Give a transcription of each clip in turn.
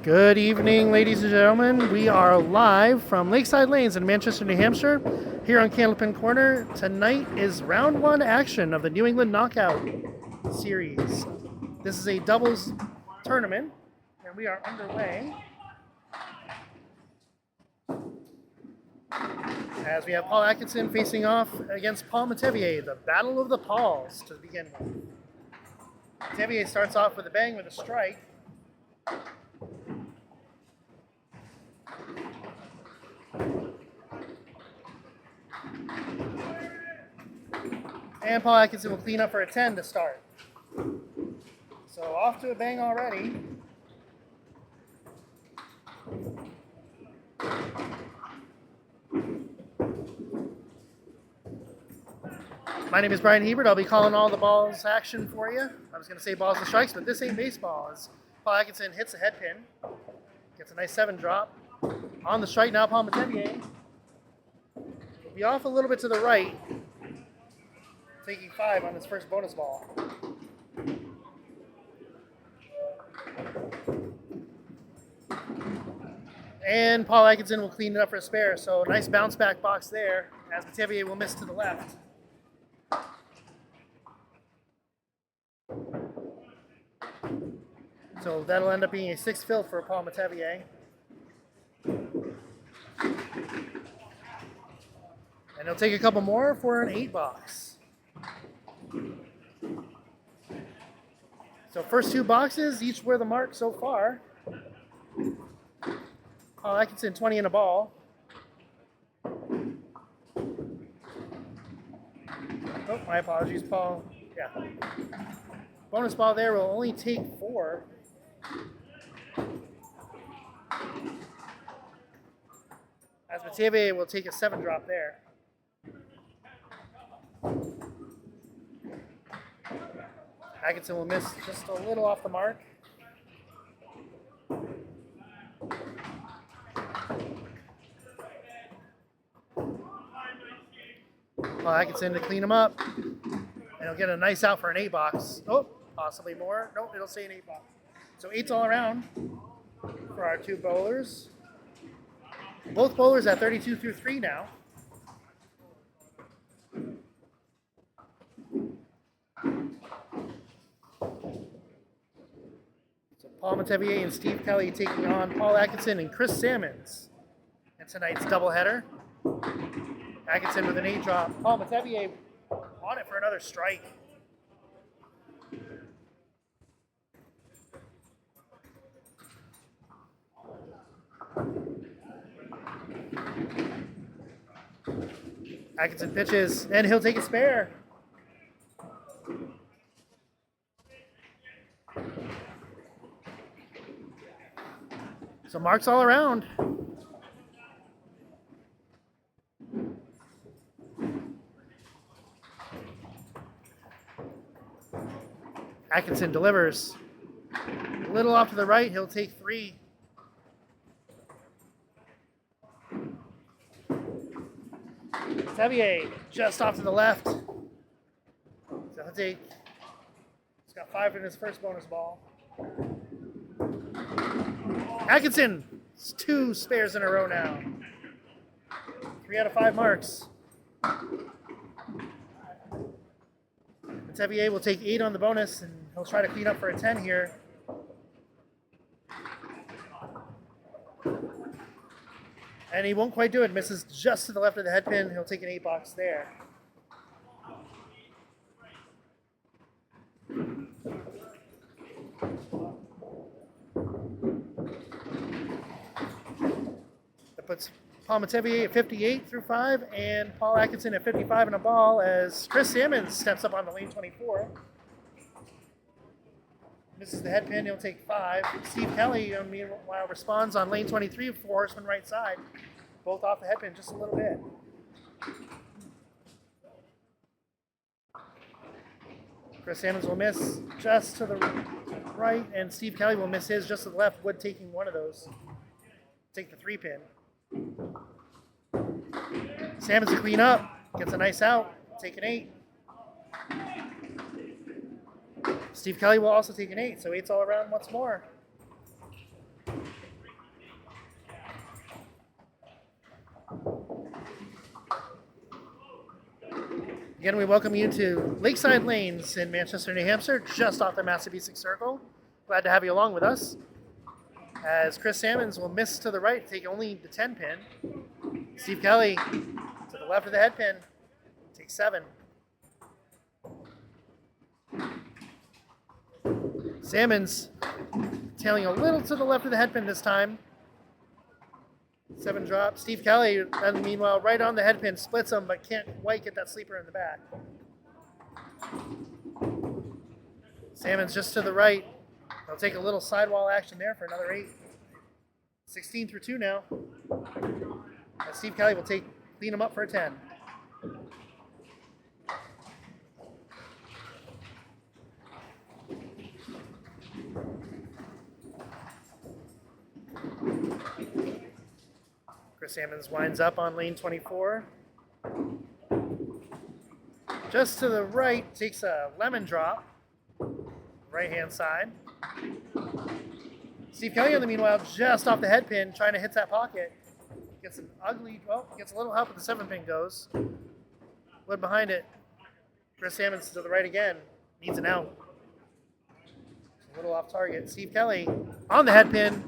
Good evening, ladies and gentlemen. We are live from Lakeside Lanes in Manchester, New Hampshire, here on Candlepin Corner. Tonight is round one action of the New England Knockout Series. This is a doubles tournament, and we are underway. As we have Paul Atkinson facing off against Paul Metivier, the Battle of the Pauls to begin with. Metivier starts off with a bang with a strike. And Paul Atkinson will clean up for a 10 to start. So off to a bang already. My name is Bryan Hebert. I'll be calling all the balls action for you. I was going to say balls and strikes, but this ain't baseball. As Paul Atkinson hits a head pin, gets a nice 7 drop. On the strike now, Paul Metivier will be off a little bit to the right, taking 5 on his first bonus ball. And Paul Atkinson will clean it up for a spare, so nice bounce back box there, as Metivier will miss to the left. So that'll end up being a 6 fill for Paul Metivier. And he'll take a couple more for an 8 box. So first 2 boxes, each were the mark so far. Paul Atkinson, 20 in a ball. Oh, my apologies, Paul. Yeah. Bonus ball there will only take 4. As Metivier will take a 7 drop there. Atkinson will miss just a little off the mark. Paul Atkinson to clean him up. And he'll get a nice out for an 8 box. Oh, possibly more. Nope, it'll say an 8 box. So 8's all around for our 2 bowlers. Both bowlers at 32 through 3 now. So Paul Metivier and Steve Kelly taking on Paul Atkinson and Chris Salmons in tonight's doubleheader. Atkinson with an 8 drop. Paul Metivier on it for another strike. Atkinson pitches, and he'll take a spare. So marks all around. Atkinson delivers. A little off to the right, he'll take 3. Metivier just off to the left. So he's got 5 in his first bonus ball. Atkinson, 2 spares in a row now. 3 out of 5 marks. Metivier will take 8 on the bonus, and he'll try to clean up for a 10 here. And he won't quite do it. Misses just to the left of the head pin. He'll take an 8 box there. That puts Paul Metivier at 58 through 5, and Paul Atkinson at 55 in a ball as Chris Salmons steps up on the lane 24. Misses the head pin, he'll take 5. Steve Kelly, meanwhile, responds on lane 23, 4 horsemen right side. Both off the head pin just a little bit. Chris Salmons will miss just to the right, and Steve Kelly will miss his just to the left, Wood taking one of those. Take the 3 pin. Salmons to clean up, gets a nice out, take an 8. Steve Kelly will also take an 8, so 8's all around once more. Again, we welcome you to Lakeside Lanes in Manchester, New Hampshire, just off the Massabesic Circle. Glad to have you along with us. As Chris Salmons will miss to the right, take only the 10 pin. Steve Kelly to the left of the head pin, take 7. Salmons tailing a little to the left of the head pin this time. 7 drop. Steve Kelly, and meanwhile, right on the head pin, splits them, but can't quite get that sleeper in the back. Salmons just to the right. They'll take a little sidewall action there for another 8. 16 through 2 now. And Steve Kelly will clean them up for a 10. Chris Salmons winds up on lane 24. Just to the right, takes a lemon drop, right hand side. Steve Kelly, in the meanwhile, just off the head pin, trying to hit that pocket. Gets gets a little help with the 7 pin goes. Wood behind it. Chris Salmons to the right again, needs an out. A little off target. Steve Kelly on the head pin.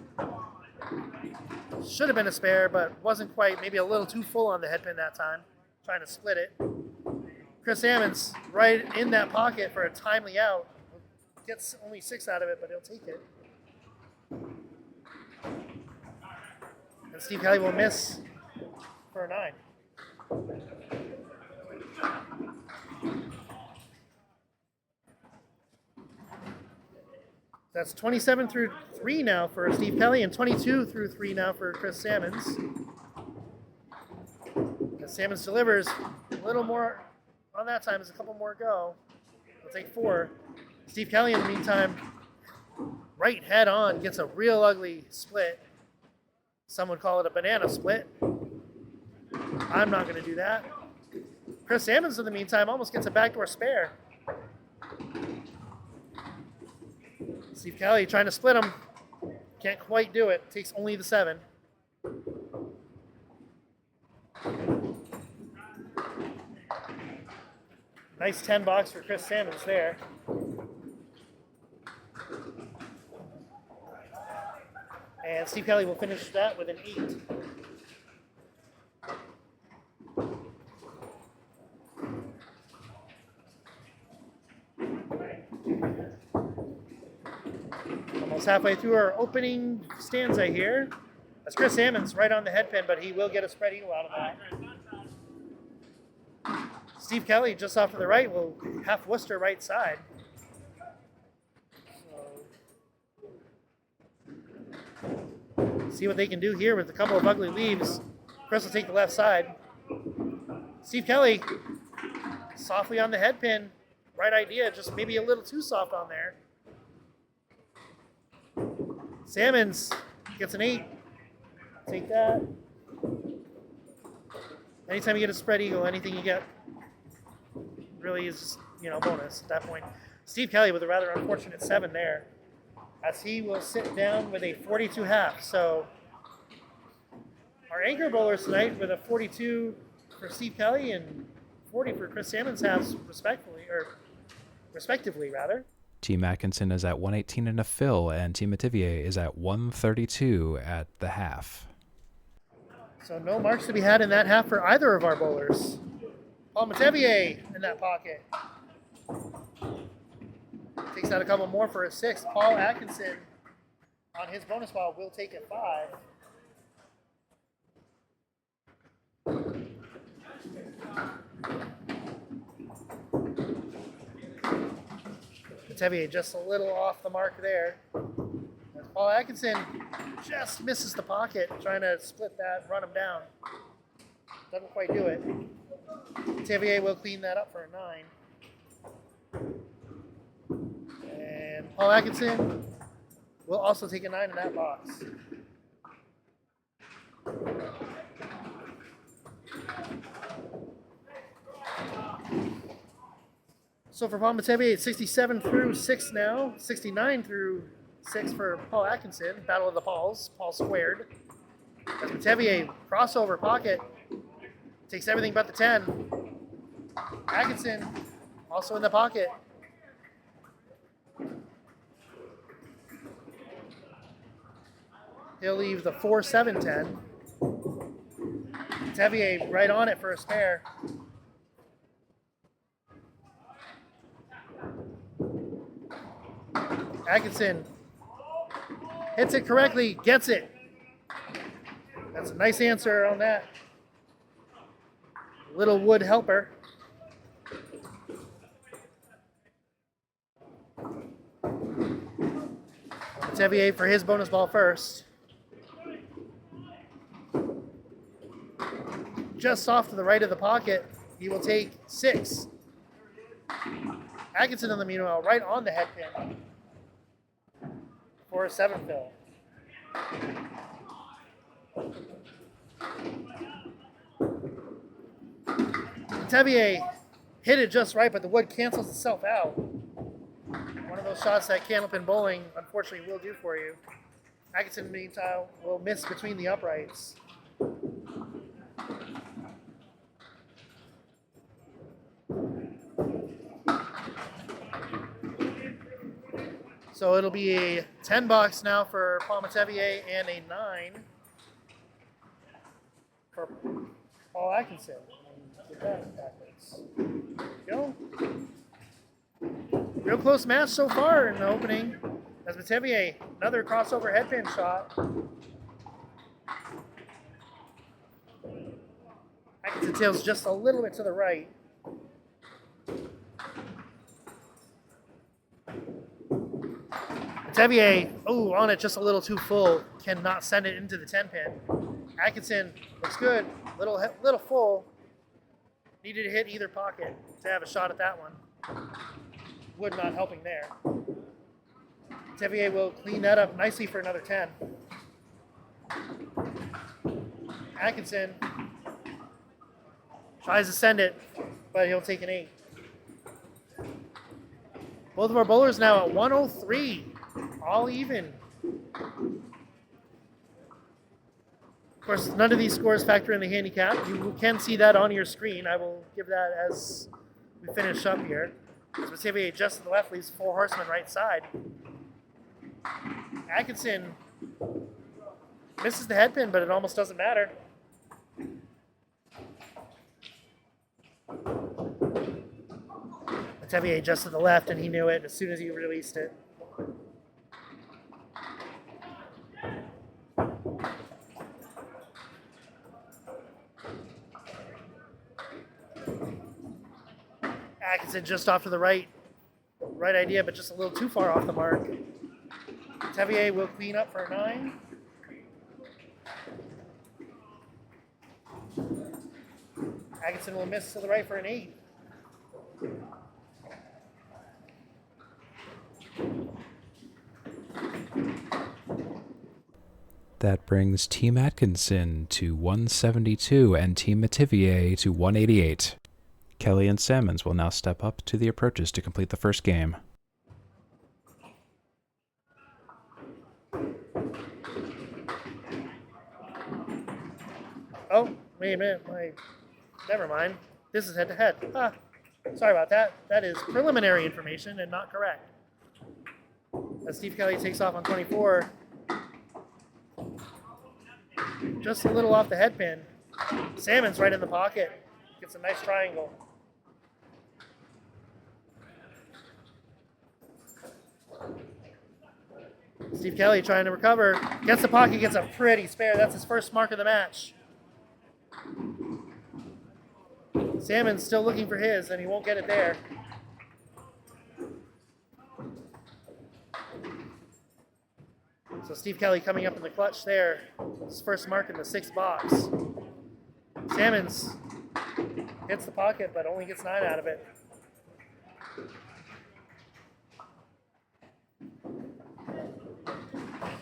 Should have been a spare, but wasn't quite. Maybe a little too full on the head pin that time. Trying to split it. Chris Salmons right in that pocket for a timely out. Gets only 6 out of it, but he'll take it. And Steve Kelly will miss for a 9. That's 27 through 3 now for Steve Kelly and 22 through 3 now for Chris Salmons. And Salmons delivers a little more on that time. There's a couple more go. He'll take 4. Steve Kelly, in the meantime, right head on, gets a real ugly split. Some would call it a banana split. I'm not going to do that. Chris Salmons, in the meantime, almost gets a backdoor spare. Steve Kelly trying to split him. Can't quite do it. Takes only the 7. Nice 10 box for Chris Salmons there. And Steve Kelly will finish that with an 8. Almost halfway through our opening stanza here. That's Chris Salmons right on the head pin, but he will get a spread eagle out of that. Steve Kelly just off to the right will half Worcester right side. See what they can do here with a couple of ugly leaves. Chris will take the left side. Steve Kelly softly on the head pin. Right idea, just maybe a little too soft on there. Salmons gets an 8. Take that. Anytime you get a spread eagle, anything you get really is, bonus at that point. Steve Kelly with a rather unfortunate 7 there, as he will sit down with a 42.5. So our anchor bowlers tonight with a 42 for Steve Kelly and 40 for Chris Salmons halves respectively rather. Team Atkinson is at 118 and a fill, and Team Metivier is at 132 at the half. So no marks to be had in that half for either of our bowlers. Paul Metivier in that pocket. Takes out a couple more for a 6. Paul Atkinson on his bonus ball will take a 5. Metivier just a little off the mark there. As Paul Atkinson just misses the pocket, trying to split that, run him down. Doesn't quite do it. Metivier will clean that up for a 9. And Paul Atkinson will also take a 9 in that box. So for Paul Metivier, it's 67 through 6 now, 69 through 6 for Paul Atkinson. Battle of the Pauls, Paul squared. As Metivier, crossover pocket, takes everything but the 10. Atkinson also in the pocket. He'll leave the 4-7-10. Metivier right on it for a spare. Atkinson hits it correctly, gets it. That's a nice answer on that. Little wood helper. Metivier for his bonus ball first. Just off to the right of the pocket, he will take 6. Atkinson in the meanwhile, right on the head pin for a 7 fill. Metivier hit it just right, but the wood cancels itself out. One of those shots that candlepin bowling unfortunately will do for you. Atkinson, meanwhile, will miss between the uprights. So it'll be a $10 now for Paul Metivier and a 9 for Paul Atkinson. Get that backwards. There we go. Real close match so far in the opening. As Metivier, another crossover headpin shot. Atkinson tails just a little bit to the right. Metivier, on it just a little too full, cannot send it into the 10 pin. Atkinson looks good, little full. Needed to hit either pocket to have a shot at that one. Wood not helping there. Metivier will clean that up nicely for another 10. Atkinson tries to send it, but he'll take an 8. Both of our bowlers now at 103. All even. Of course, none of these scores factor in the handicap. You can see that on your screen. I will give that as we finish up here. Metivier just to the left leaves 4 horsemen right side. Atkinson misses the head pin, but it almost doesn't matter. Metivier just to the left, and he knew it as soon as he released it. Atkinson just off to the right idea, but just a little too far off the mark. Metivier will clean up for a 9. Atkinson will miss to the right for an 8. That brings Team Atkinson to 172 and Team Metivier to 188. Kelly and Salmons will now step up to the approaches to complete the first game. Oh, wait a minute. Never mind. This is head-to-head. Sorry about that. That is preliminary information and not correct. As Steve Kelly takes off on 24, just a little off the head pin. Salmon's right in the pocket. Gets a nice triangle. Steve Kelly trying to recover. Gets the pocket, gets a pretty spare. That's his first mark of the match. Salmon's still looking for his, and he won't get it there. So Steve Kelly coming up in the clutch there. His first mark in the 6th box. Salmons hits the pocket, but only gets 9 out of it.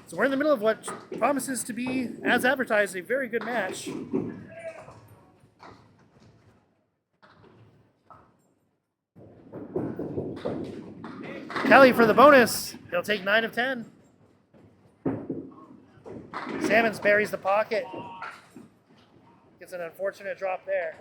So we're in the middle of what promises to be, as advertised, a very good match. Kelly for the bonus. He'll take 9 of 10. Salmons buries the pocket. Gets an unfortunate drop there.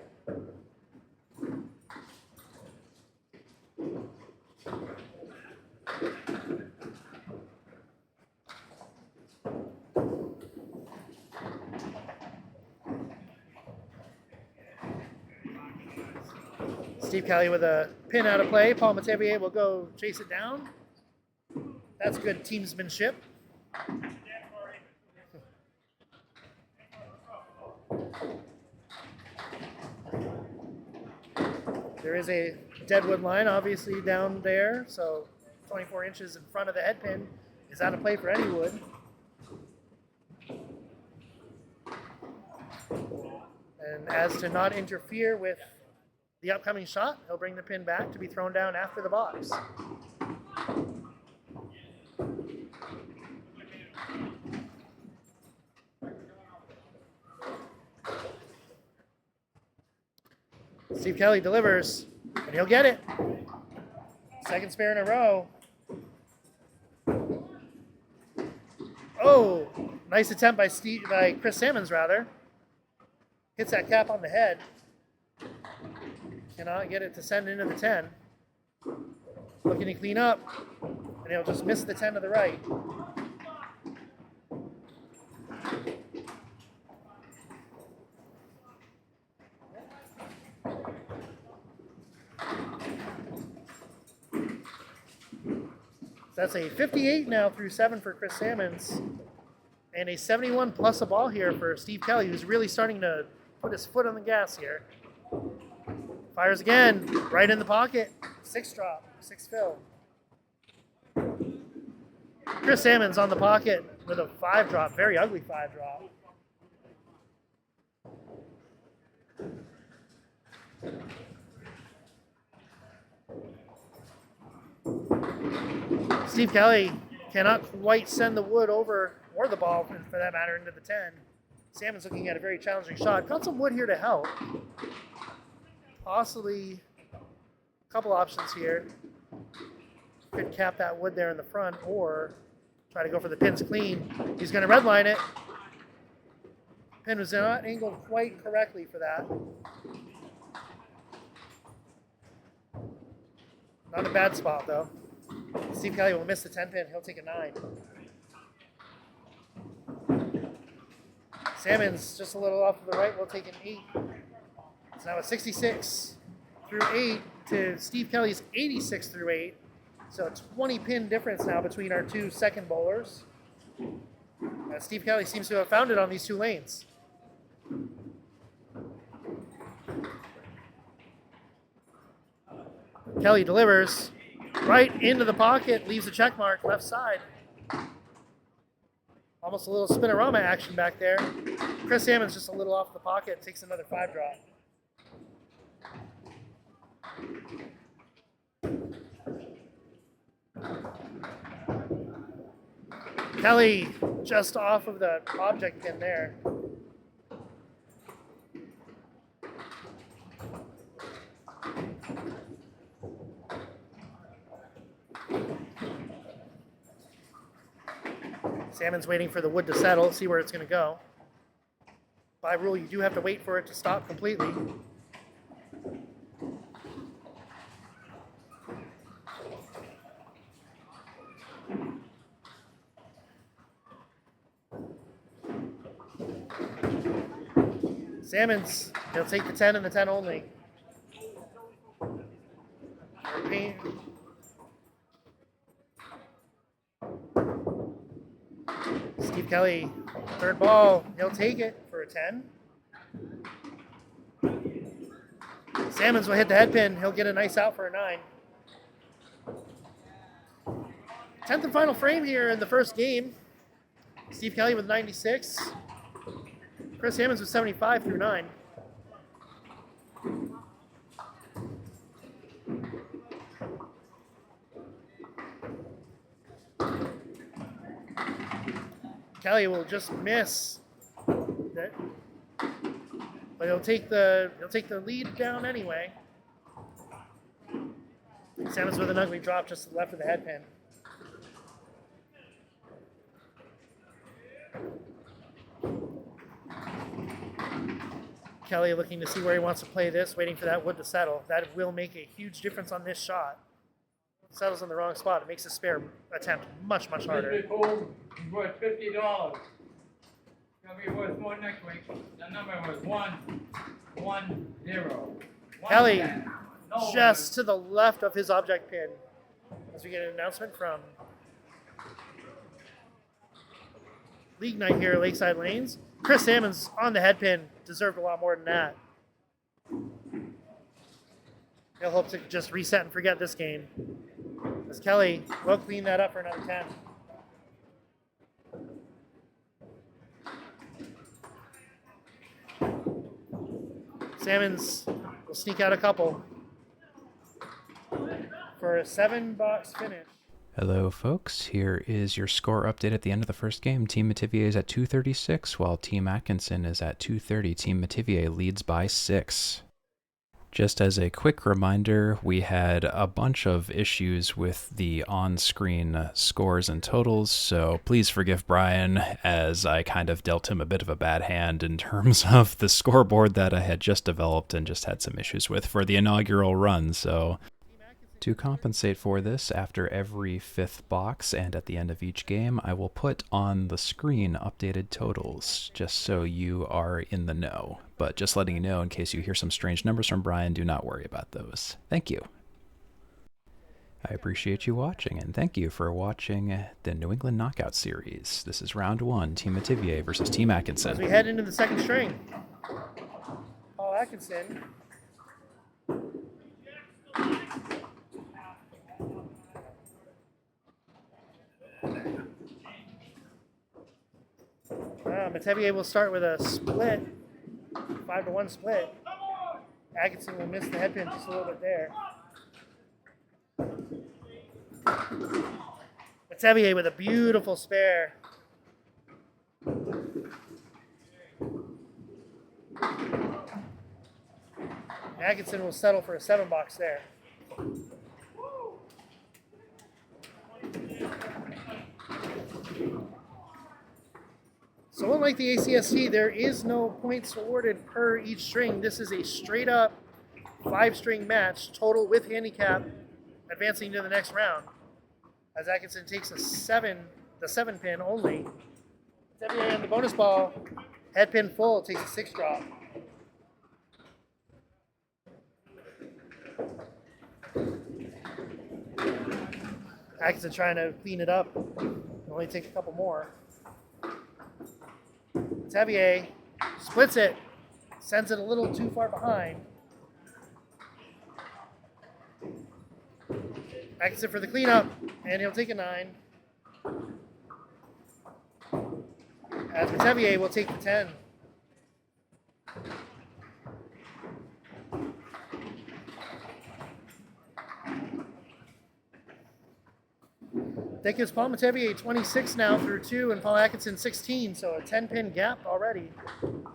Steve Kelly with a pin out of play. Paul Metivier will go chase it down. That's good teamsmanship. There is a deadwood line obviously down there, so 24 inches in front of the head pin is out of play for any wood. And as to not interfere with the upcoming shot, he'll bring the pin back to be thrown down after the box. Steve Kelly delivers, and he'll get it. Second spare in a row. Oh, nice attempt by Chris Salmons, rather. Hits that cap on the head. Cannot get it to send into the 10. Looking to clean up, and he'll just miss the 10 to the right. That's a 58 now through 7 for Chris Salmons, and a 71 plus a ball here for Steve Kelly, who's really starting to put his foot on the gas here. Fires again, right in the pocket. 6 drop, 6 fill. Chris Salmons on the pocket with a 5 drop, very ugly 5 drop. Steve Kelly cannot quite send the wood over, or the ball for that matter, into the 10. Salmon's looking at a very challenging shot. Got some wood here to help. Possibly a couple options here. Could cap that wood there in the front, or try to go for the pins clean. He's going to redline it. Pin was not angled quite correctly for that. Not a bad spot though. Steve Kelly will miss the 10 pin. He'll take a 9. Salmons just a little off to the right. We'll take an 8. It's now a 66 through 8 to Steve Kelly's 86 through 8. So a 20 pin difference now between our two second bowlers. Steve Kelly seems to have found it on these 2 lanes. Kelly delivers right into the pocket, leaves a check mark left side. Almost a little spinorama action back there. Chris Salmon's just a little off the pocket, takes another 5 drop. Kelly just off of the object pin there. Salmon's waiting for the wood to settle, see where it's going to go. By rule, you do have to wait for it to stop completely. Salmons, he'll take the 10 and the 10 only. Steve Kelly, third ball, he'll take it for a 10. Salmons will hit the head pin, he'll get a nice out for a 9. 10th and final frame here in the first game. Steve Kelly with 96. Chris Salmons with 75 through 9. Kelly will just miss that, but he'll take the lead down anyway. Salmons with an ugly drop just to the left of the head pin. Kelly looking to see where he wants to play this, waiting for that wood to settle. That will make a huge difference on this shot. Settles in the wrong spot. It makes the spare attempt much, much harder. He's worth $50. It's gonna be worth more next week. The number was 110. Kelly No, just to the left of his object pin. As we get an announcement from League Night here at Lakeside Lanes. Chris Salmons on the head pin. Deserved a lot more than that. He'll hope to just reset and forget this game. As Kelly will clean that up for another 10. Salmons will sneak out a couple for a 7-box finish. Hello, folks. Here is your score update at the end of the first game. Team Metivier is at 236, while Team Atkinson is at 230. Team Metivier leads by 6. Just as a quick reminder, we had a bunch of issues with the on-screen scores and totals, so please forgive Bryan as I kind of dealt him a bit of a bad hand in terms of the scoreboard that I had just developed and just had some issues with for the inaugural run. So to compensate for this, after every 5th box and at the end of each game, I will put on the screen updated totals, just so you are in the know. But just letting you know, in case you hear some strange numbers from Bryan, do not worry about those. Thank you. I appreciate you watching, and thank you for watching the New England Knockout Series. This is round 1, Team Metivier versus Team Atkinson. As we head into the second string, Paul Atkinson. Metivier will start with a split, 5-1 split. Atkinson will miss the head pin just a little bit there. Metivier with a beautiful spare. Atkinson will settle for a 7-box there. So unlike the ACST, there is no points awarded per each string. This is a straight up 5-string match, total with handicap, advancing to the next round. As Atkinson takes the 7 pin only. Metivier on the bonus ball, head pin full, takes a 6 drop. Atkinson trying to clean it up. Only take a couple more. Metivier splits it, sends it a little too far behind. Atkinson for the cleanup, and he'll take a 9. As Metivier will take the 10. That gives Paul Metivier 26 now through 2, and Paul Atkinson 16, so a 10-pin gap already.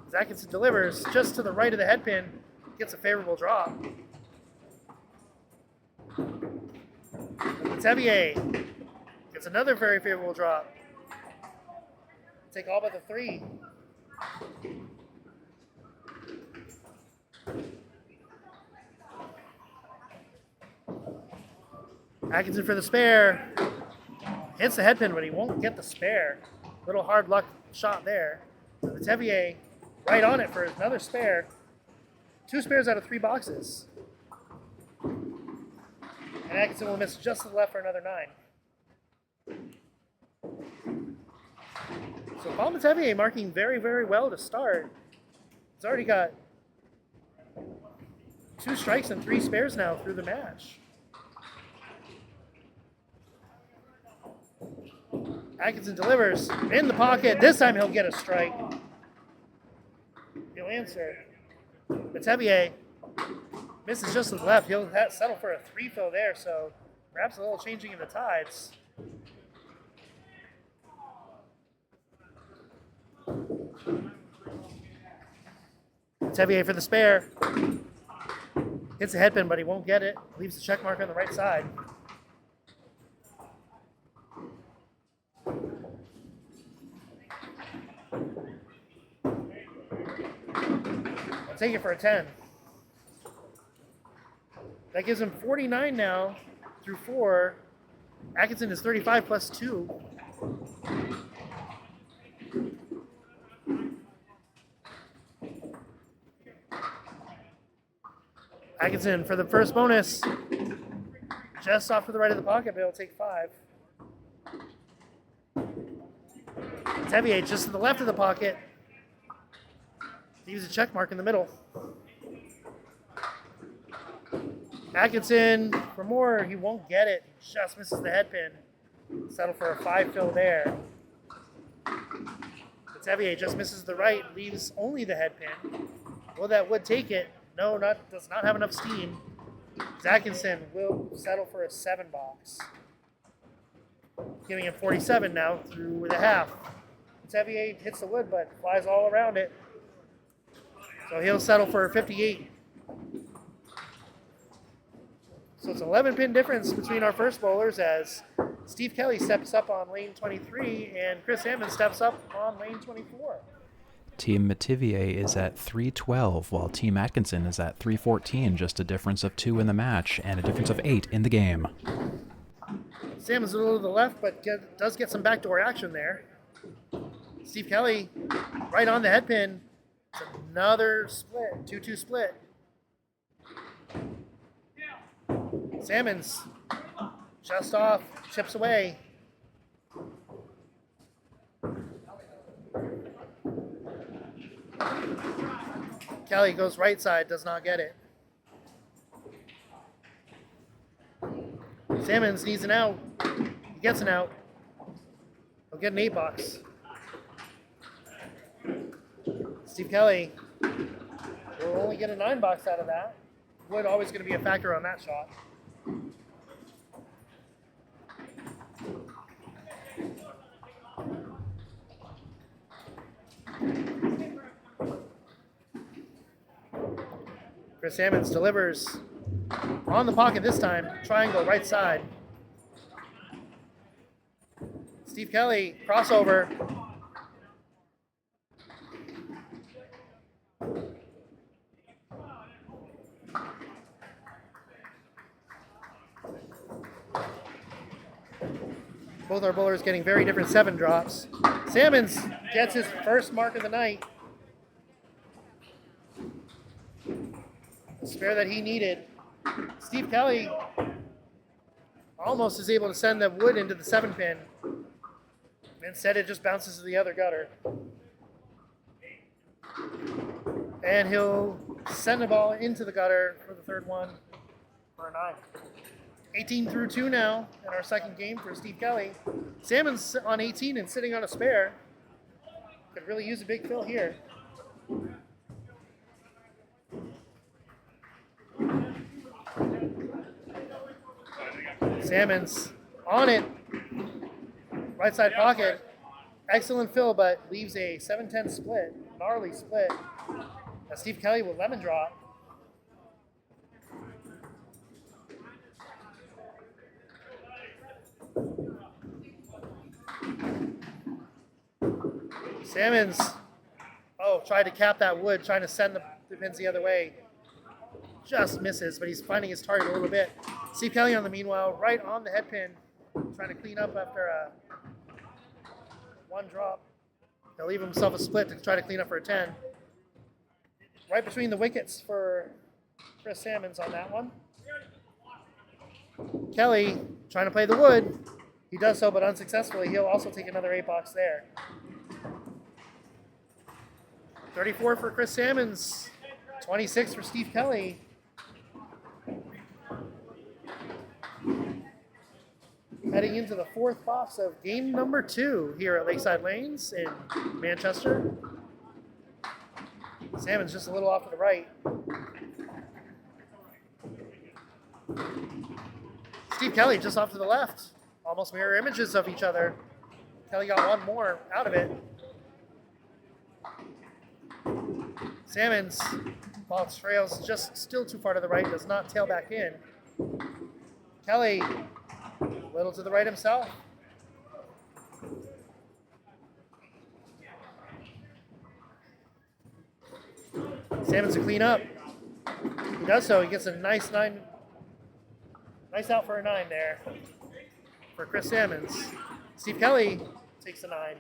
As Atkinson delivers just to the right of the head pin, gets a favorable drop. Metivier gets another very favorable drop. Take all but the 3. Atkinson for the spare. Hits the head pin, but he won't get the spare. Little hard luck shot there. Metivier right on it for another spare. 2 spares out of 3 boxes. And Atkinson will miss just to the left for another 9. So Paul Metivier marking very, very well to start. He's already got 2 strikes and 3 spares now through the match. Atkinson delivers in the pocket. This time he'll get a strike. He'll answer. Metivier misses just to the left. He'll settle for a 3 fill there, so perhaps a little changing of the tides. Metivier for the spare. Hits the head pin, but he won't get it. Leaves the check mark on the right side. Take it for a 10. That gives him 49 now through 4. Atkinson is 35 plus 2. Atkinson for the first bonus. Just off to the right of the pocket, but it'll take 5. Metivier just to the left of the pocket. Leaves a check mark in the middle. Atkinson for more, he won't get it. Just misses the head pin. Settle for a 5 fill there. Metivier just misses the right, leaves only the head pin. Will that wood take it? No, does not have enough steam. Atkinson will settle for a 7 box. Giving him 47 now through with a half. Metivier hits the wood but flies all around it. So he'll settle for a 58. So it's an 11 pin difference between our first bowlers as Steve Kelly steps up on lane 23 and Chris Hammond steps up on lane 24. Team Metivier is at 312, while Team Atkinson is at 314, just a difference of 2 in the match and a difference of 8 in the game. Sam is a little to the left, but does get some backdoor action there. Steve Kelly right on the head pin. It's another split, 2-2 split. Salmons just off, chips away. Kelly goes right side, does not get it. Salmons needs an out. He gets an out. He'll get an 8 box. Steve Kelly will only get a 9 box out of that. Wood always going to be a factor on that shot. Chris Salmons delivers on the pocket this time. Triangle right side. Steve Kelly crossover. Both our bowlers getting very different 7 drops. Salmons gets his first mark of the night. The spare that he needed. Steve Kelly almost is able to send the wood into the 7 pin. Instead, it just bounces to the other gutter. And he'll send the ball into the gutter for the third one for a 9. 18 through 2 now in our second game for Steve Kelly. Salmon's on 18 and sitting on a spare. Could really use a big fill here. Salmon's on it. Right side pocket. Excellent fill, but leaves a 7-10 split. Gnarly split. Now Steve Kelly will lemon drop. Salmons, tried to cap that wood, trying to send the pins the other way. Just misses, but he's finding his target a little bit. Steve Kelly on the meanwhile, right on the head pin, trying to clean up after a 1 drop. He'll leave himself a split to try to clean up for a 10. Right between the wickets for Chris Salmons on that one. Kelly trying to play the wood. He does so, but unsuccessfully. He'll also take another 8 box there. 34 for Chris Salmons, 26 for Steve Kelly. Heading into the 4th box of game number 2 here at Lakeside Lanes in Manchester. Salmon's just a little off to the right. Steve Kelly just off to the left. Almost mirror images of each other. Kelly got 1 more out of it. Salmons, ball trails just still too far to the right, does not tail back in. Kelly, a little to the right himself. Salmons to clean up. He does so. He gets a nice 9. Nice out for a 9 there for Chris Salmons. Steve Kelly takes a 9.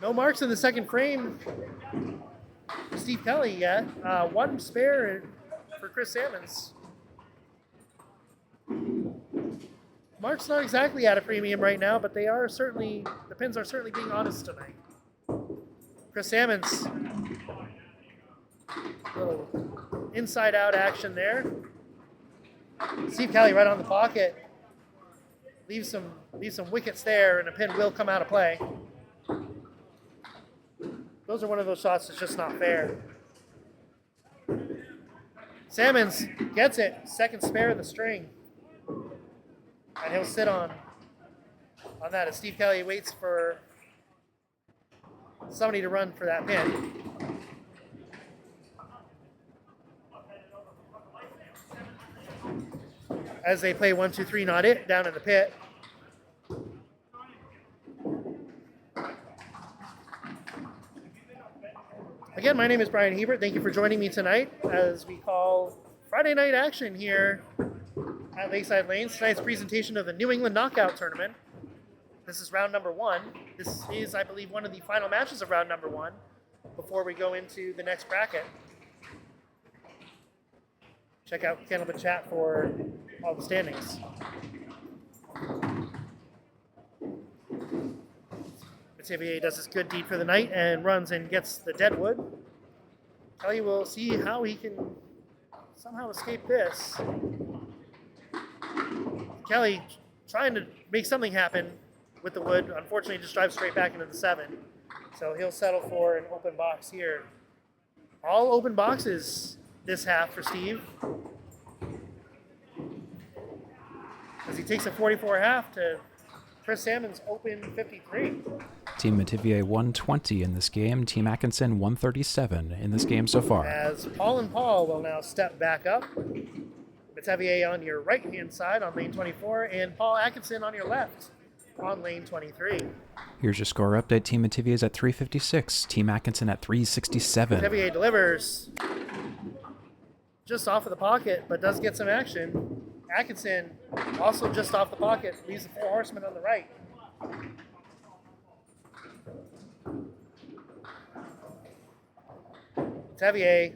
No marks in the second frame. Steve Kelly, yeah. One spare for Chris Salmons. Mark's not exactly at a premium right now, but they are certainly, the pins are certainly being honest tonight. Chris Salmons, little inside out action there. Steve Kelly right on the pocket. Leaves some wickets there, and a pin will come out of play. Those are one of those shots that's just not fair. Salmons gets it, second spare of the string. And he'll sit on that as Steve Kelly waits for somebody to run for that pin. As they play 1, 2, 3, not it, down in the pit. Again, my name is Bryan Hebert. Thank you for joining me tonight as we call Friday night action here at Lakeside Lanes. Tonight's presentation of the New England Knockout Tournament. This is round number 1. This is, I believe, one of the final matches of round number 1 before we go into the next bracket. Check out Candleman Chat for all the standings. Metivier does his good deed for the night and runs and gets the deadwood. Kelly will see how he can somehow escape this. Kelly trying to make something happen with the wood. Unfortunately, just drives straight back into the 7. So he'll settle for an open box here. All open boxes this half for Steve. As he takes a 44.5 to Chris Salmon's open 53. Team Metivier 120 in this game. Team Atkinson 137 in this game so far. As Paul and Paul will now step back up. Metivier on your right-hand side on lane 24, and Paul Atkinson on your left on lane 23. Here's your score update. Team Metivier is at 356. Team Atkinson at 367. Metivier delivers just off of the pocket, but does get some action. Atkinson also just off the pocket, leaves the 4 horsemen on the right. Metivier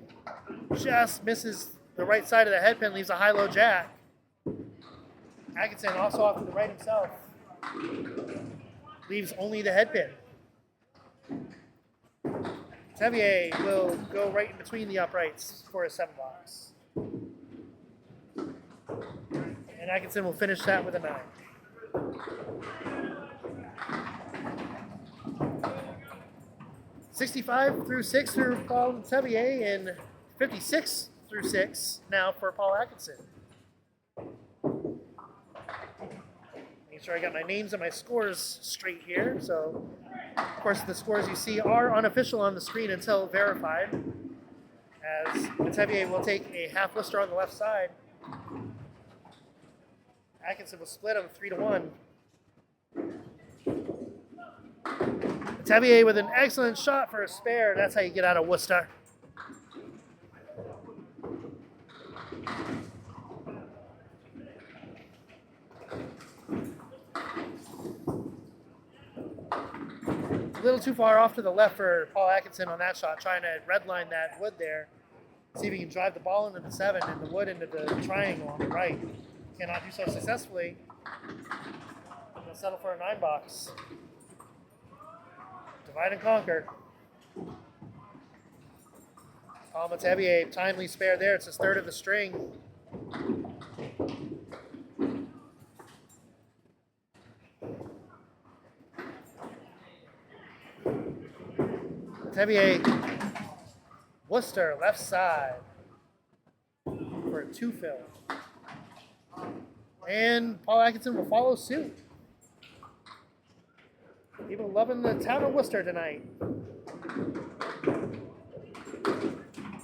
just misses the right side of the head pin, leaves a high-low jack. Atkinson also off to the right himself. Leaves only the head pin. Metivier will go right in between the uprights for a 7 box. And Atkinson will finish that with a 9. $65 through 6 through Paul Metivier, and 56 through 6 now for Paul Atkinson. Make sure I got my names and my scores straight here. So, of course, the scores you see are unofficial on the screen until verified. As Metivier will take a half lister on the left side. Atkinson will split on 3-1. Metivier with an excellent shot for a spare. That's how you get out of Worcester. A little too far off to the left for Paul Atkinson on that shot, trying to redline that wood there. See if he can drive the ball into the 7 and the wood into the triangle on the right. Cannot do so successfully. He'll settle for a 9 box. Divide and conquer. Paul Metivier, timely spare there. It's his 3rd of the string. Metivier, Worcester, left side for a 2 fill. And Paul Atkinson will follow suit. People loving the town of Worcester tonight.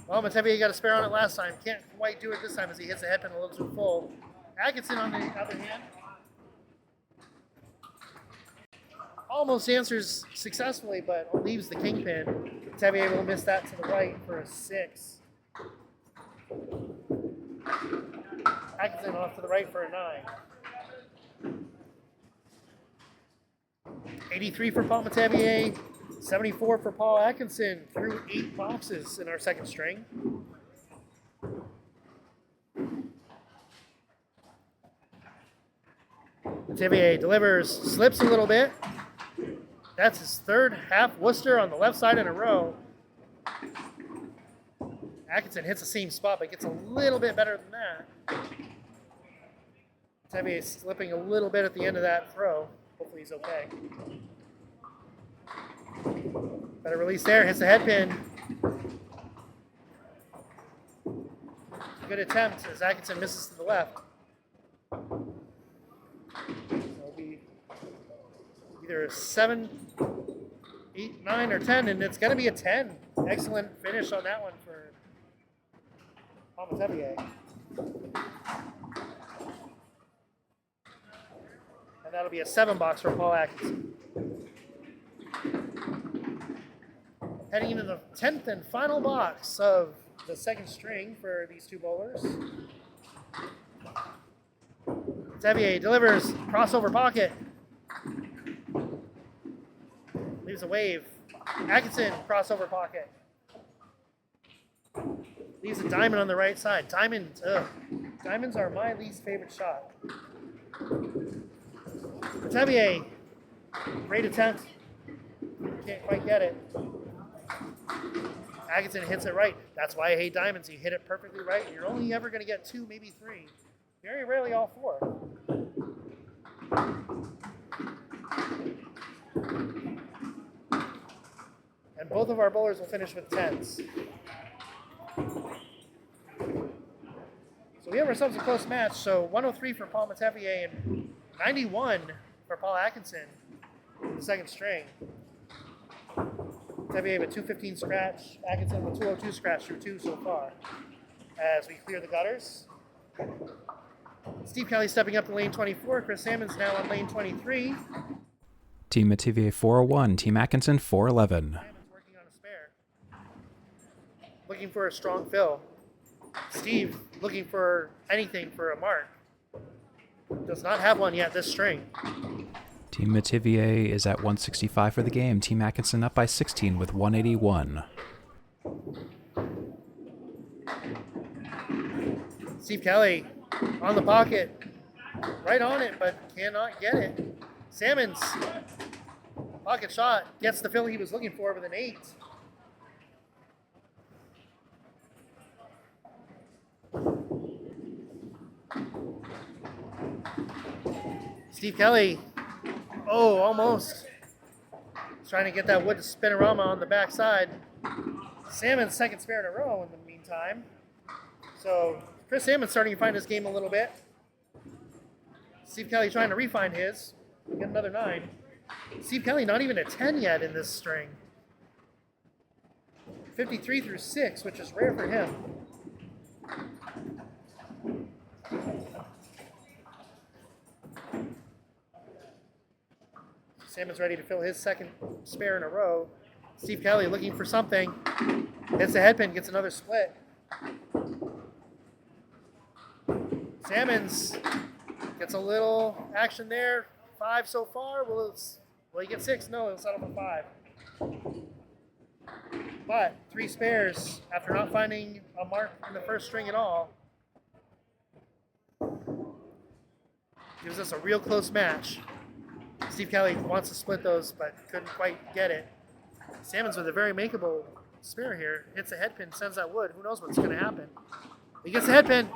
Well, Metivier got a spare on it last time. Can't quite do it this time as he hits the head pin a little too full. Atkinson, on the other hand, almost answers successfully, but leaves the kingpin. Metivier will miss that to the right for a 6. Atkinson off to the right for a 9. 83 for Paul Metivier, 74 for Paul Atkinson through 8 boxes in our second string. Metivier delivers, slips a little bit. That's his third half Worcester on the left side in a row. Atkinson hits the same spot, but gets a little bit better than that. Metivier slipping a little bit at the end of that throw. Hopefully he's okay. Better release there, hits the head pin. Good attempt as Atkinson misses to the left. It'll be either a 7, 8, 9, or 10, and it's going to be a 10. Excellent finish on that one for Paul Metivier. And that'll be a 7 box for Paul Atkinson. Heading into the 10th and final box of the second string for these two bowlers. Metivier delivers, crossover pocket. Leaves a wave. Atkinson, crossover pocket. Leaves a diamond on the right side. Diamonds are my least favorite shot. Metivier, great attempt. Can't quite get it. Atkinson hits it right. That's why I hate diamonds. You hit it perfectly right. You're only ever going to get 2, maybe 3. Very rarely all 4. And both of our bowlers will finish with 10s. So we have ourselves a close match. So 103 for Paul Metivier and 91 for Paul Atkinson in the second string. Metivier with 215 scratch, Atkinson with 202 scratch through 2 so far. As we clear the gutters. Steve Kelly stepping up to lane 24. Chris Salmons now on lane 23. Team Metivier 401, Team Atkinson 411. Salmons working on a spare. Looking for a strong fill. Steve looking for anything for a mark. Does not have one yet this string. Team Metivier is at 165 for the game. Team Atkinson up by 16 with 181. Steve Kelly on the pocket. Right on it, but cannot get it. Salmons, pocket shot, gets the fill he was looking for with an 8. Steve Kelly, oh, almost. He's trying to get that wood spinorama on the backside. Salmon's second spare in a row in the meantime. So Chris Salmon's starting to find his game a little bit. Steve Kelly trying to refine his. Get another 9. Steve Kelly not even a 10 yet in this string. 53 through 6, which is rare for him. Salmon's ready to fill his second spare in a row. Steve Kelly looking for something. Hits the head pin, gets another split. Salmons gets a little action there. 5 so far. Will he get 6? No, he'll settle for 5. But 3 spares after not finding a mark in the first string at all. Gives us a real close match. Steve Kelly wants to split those, but couldn't quite get it. Salmons with a very makeable spare here. Hits the head pin, sends that wood. Who knows what's going to happen. He gets the head pin.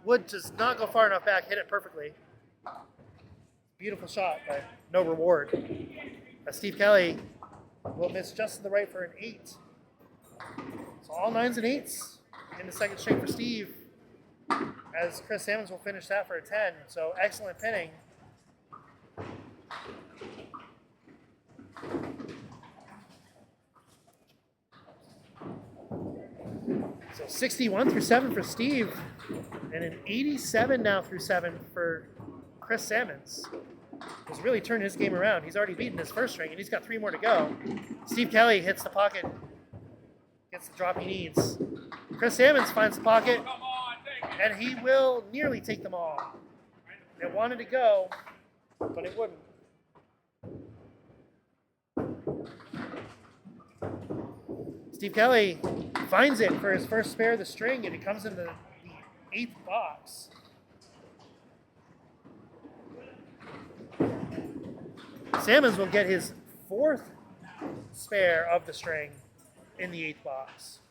Wood does not go far enough back. Hit it perfectly. Beautiful shot, but no reward. Steve Kelly will miss just to the right for an 8. So all 9s and 8s in the second string for Steve, as Chris Salmons will finish that for a 10. So excellent pinning. So 61 through 7 for Steve, and an 87 now through 7 for Chris Salmons. He's really turned his game around. He's already beaten his first string, and he's got 3 more to go. Steve Kelly hits the pocket, gets the drop he needs. Chris Salmons finds the pocket, and he will nearly take them all. It wanted to go, but it wouldn't. Steve Kelly finds it for his first spare of the string, and it comes into the 8th box. Salmons will get his 4th spare of the string in the 8th box.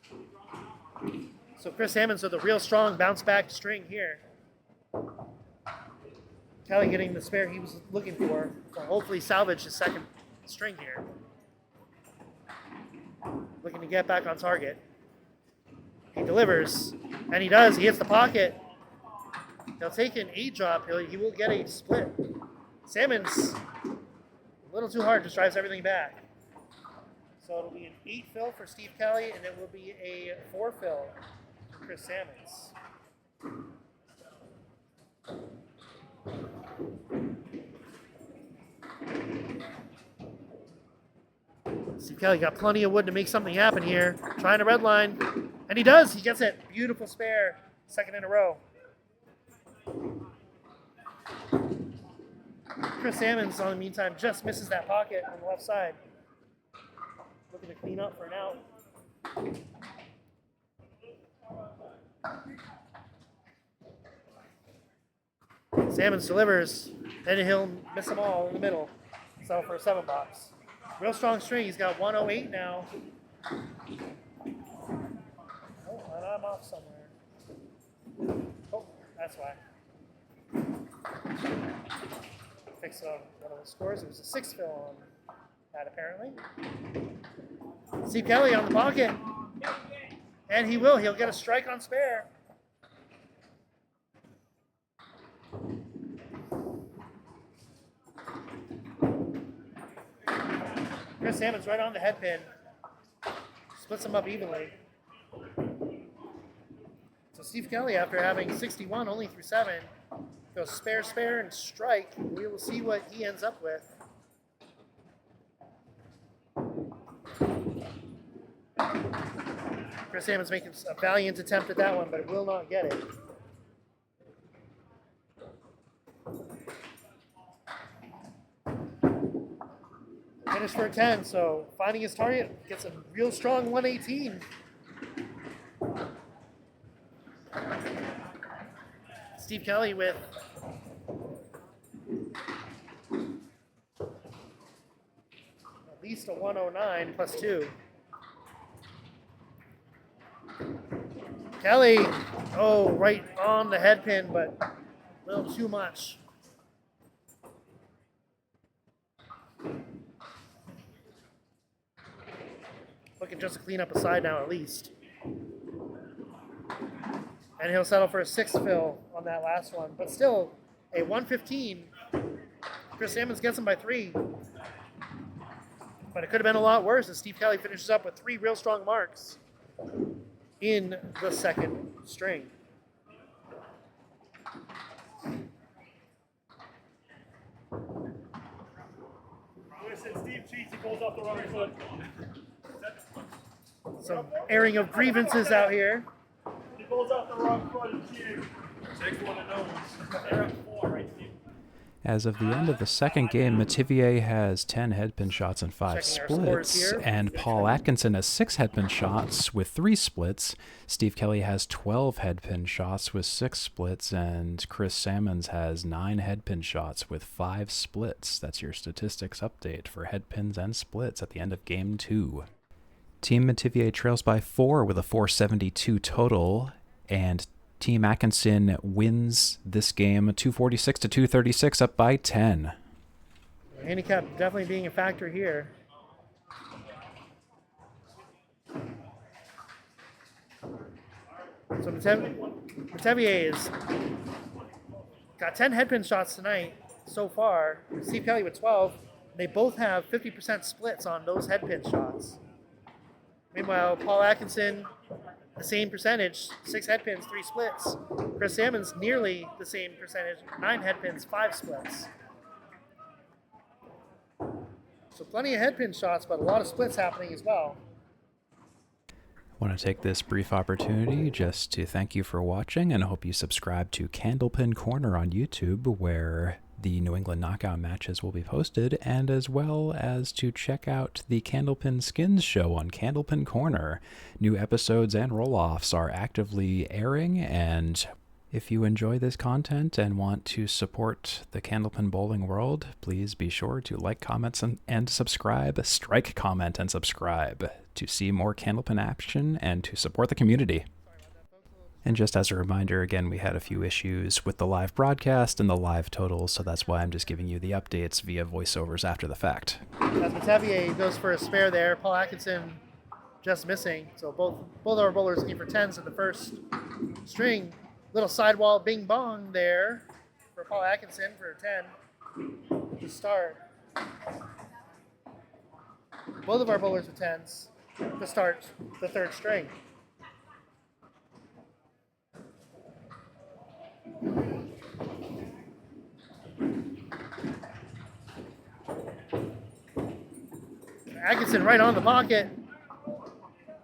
So Chris Salmons with a real strong bounce back string here. Kelly getting the spare he was looking for, so hopefully salvage his 2nd string here. Looking to get back on target. He delivers, and he does. He hits the pocket. He'll take an 8 drop. He will get a split. Salmons, a little too hard, just drives everything back. So it'll be an 8 fill for Steve Kelly, and it will be a 4 fill for Chris Salmons. Steve Kelly got plenty of wood to make something happen here. Trying to red line, and he does. He gets it. Beautiful spare, 2nd in a row. Chris Salmons, on the meantime, just misses that pocket on the left side. Looking to clean up for an out. Salmons delivers, and he'll miss them all in the middle. So for a 7 box. Real strong string. He's got 108 now. Oh, and I'm off somewhere. Oh, that's why. Fix one of the scores. It was a 6 fill on that, apparently. Steve Kelly on the pocket. And he will. He'll get a strike on spare. Chris Salmons right on the head pin. Splits them up evenly. So Steve Kelly, after having 61 only through 7, goes spare, spare, and strike. We will see what he ends up with. Chris Salmons making a valiant attempt at that one, but will not get it. Finished for a 10, so finding his target, gets a real strong 118. Steve Kelly with at least a 109 plus 2. Kelly, oh, right on the head pin, but a little too much. Looking just to clean up a side now at least. And he'll settle for a 6 fill on that last one. But still, a 115. Chris Salmons gets him by 3. But it could have been a lot worse as Steve Kelly finishes up with 3 real strong marks in the 2nd string. Steve cheats, he goes off the wrong foot. Some airing of grievances out here. He goes off the wrong foot and cheating. Takes one to know. They're up 4, right, Steve? As of the end of the 2nd game, Metivier has 10 headpin shots and 5 Checking our scores splits, here. and Paul Atkinson has 6 headpin shots with 3 splits. Steve Kelly has 12 headpin shots with 6 splits, and Chris Salmons has 9 headpin shots with 5 splits. That's your statistics update for headpins and splits at the end of Game 2. Team Metivier trails by 4 with a 472 total, and Team Atkinson wins this game 246 to 236, up by 10. Handicap definitely being a factor here. So Metivier has got 10 headpin shots tonight so far. Steve Kelly with 12. They both have 50% splits on those headpin shots. Meanwhile, Paul Atkinson, the same percentage, 6 headpins, 3 splits. Chris Salmons, nearly the same percentage, 9 headpins, 5 splits. So plenty of headpin shots, but a lot of splits happening as well. I want to take this brief opportunity just to thank you for watching, and I hope you subscribe to Candlepin Corner on YouTube, where The New England knockout matches will be posted, and as well as to check out the Candlepin Skins show on Candlepin Corner. New episodes and roll-offs are actively airing, and if you enjoy this content and want to support the Candlepin bowling world, please be sure to like, comment, and subscribe. Strike, comment, and subscribe to see more Candlepin action and to support the community. And just as a reminder, again, we had a few issues with the live broadcast and the live totals, so that's why I'm just giving you the updates via voiceovers after the fact. As Metivier goes for a spare there, Paul Atkinson just missing. So both our bowlers looking for 10s in the first string. Little sidewall bing bong there for Paul Atkinson for a 10 to start. Both of our bowlers with 10s to start the third string. Atkinson right on the pocket.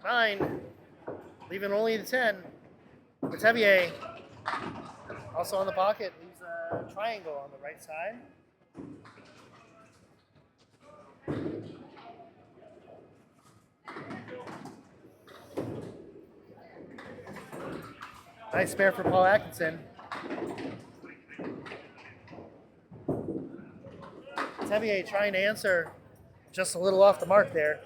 9, leaving only the 10. Metivier also on the pocket. Leaves a triangle on the right side. Nice spare for Paul Atkinson. Metivier trying to answer, just a little off the mark there.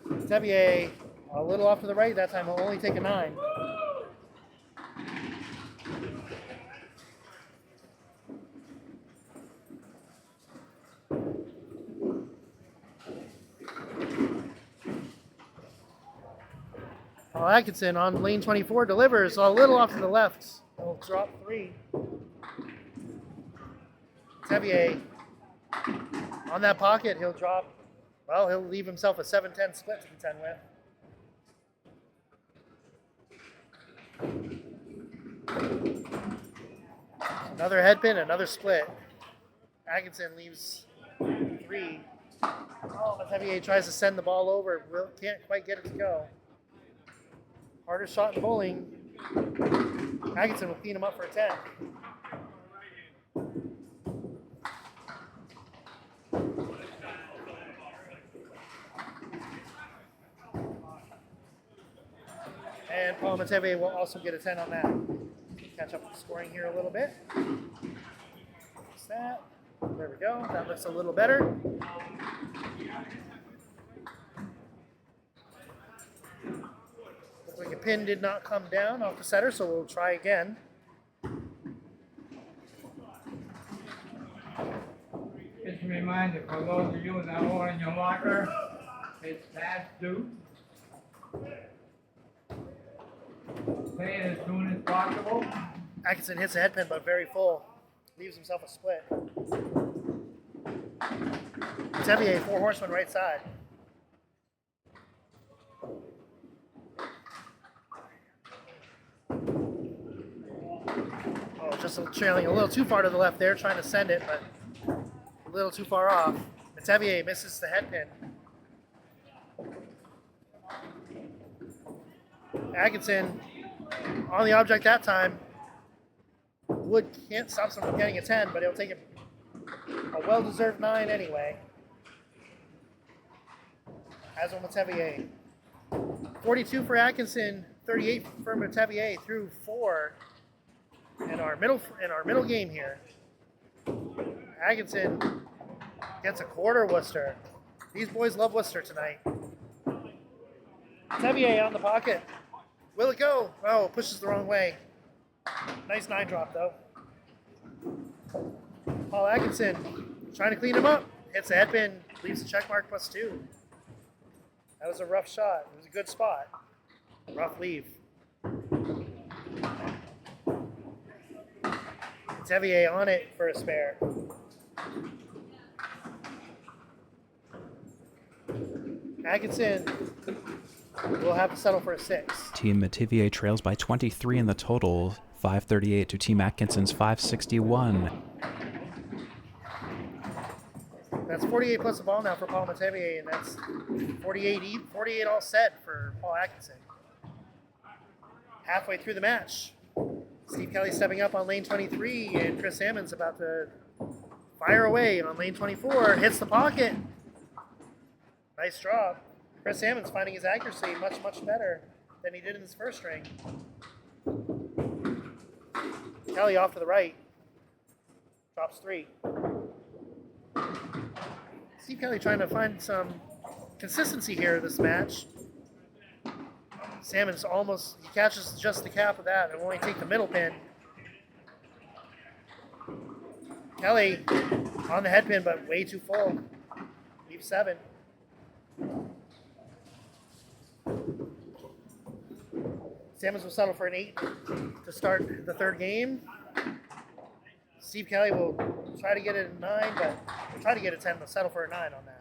Metivier a little off to the right that time, will only take a 9. Paul Atkinson on lane 24 delivers a little off to the left. He'll drop 3. Metivier on that pocket, he'll drop. Well, he'll leave himself a 7-10 split to contend with. Another head pin, another split. Atkinson leaves 3. Oh, Metivier tries to send the ball over. Can't quite get it to go. Hardest shot in bowling. Atkinson will clean him up for a 10. And Paul Metivier will also get a 10 on that. Catch up with the scoring here a little bit. Fix that. There we go. That looks a little better. Looks like a pin did not come down off the setter, so we'll try again. Just a reminder for those of you that are in your locker, it's past due. Play it as soon as possible. Atkinson hits a head pin, but very full. Leaves himself a split. Metivier, 4 horsemen right side. Oh, just trailing a little too far to the left there, trying to send it, but a little too far off. Metivier misses the head pin. Atkinson on the object that time. Wood can't stop him from getting a 10, but he'll take a well-deserved 9 anyway. As will Metivier. 42 for Atkinson, 38 for Metivier through 4 in our middle game here. Atkinson gets a quarter Worcester. These boys love Worcester tonight. Metivier on the pocket. Will it go? Oh, pushes the wrong way. Nice 9 drop though. Paul Atkinson trying to clean him up. Hits the head pin, leaves the check mark +2. That was a rough shot. It was a good spot. Rough leave. Metivier on it for a spare. Atkinson will have to settle for a 6. Team Metivier trails by 23 in the total, 538 to Team Atkinson's 561. That's 48 plus the ball now for Paul Metivier, and that's 48 all set for Paul Atkinson. halfway through the match. Steve Kelly stepping up on lane 23, and Chris Salmons about to fire away on lane 24. Hits the pocket. Nice drop. Chris Salmons finding his accuracy much, much better than he did in his first string. Kelly off to the right. Drops 3. Steve Kelly trying to find some consistency here this match. Salmons almost, he catches just the cap of that and will only take the middle pin. Kelly on the head pin, but way too full. Leave 7. Salmons will settle for an 8 to start the third game. Steve Kelly will try to get it a 9, but we'll try to get a 10, but settle for a 9 on that.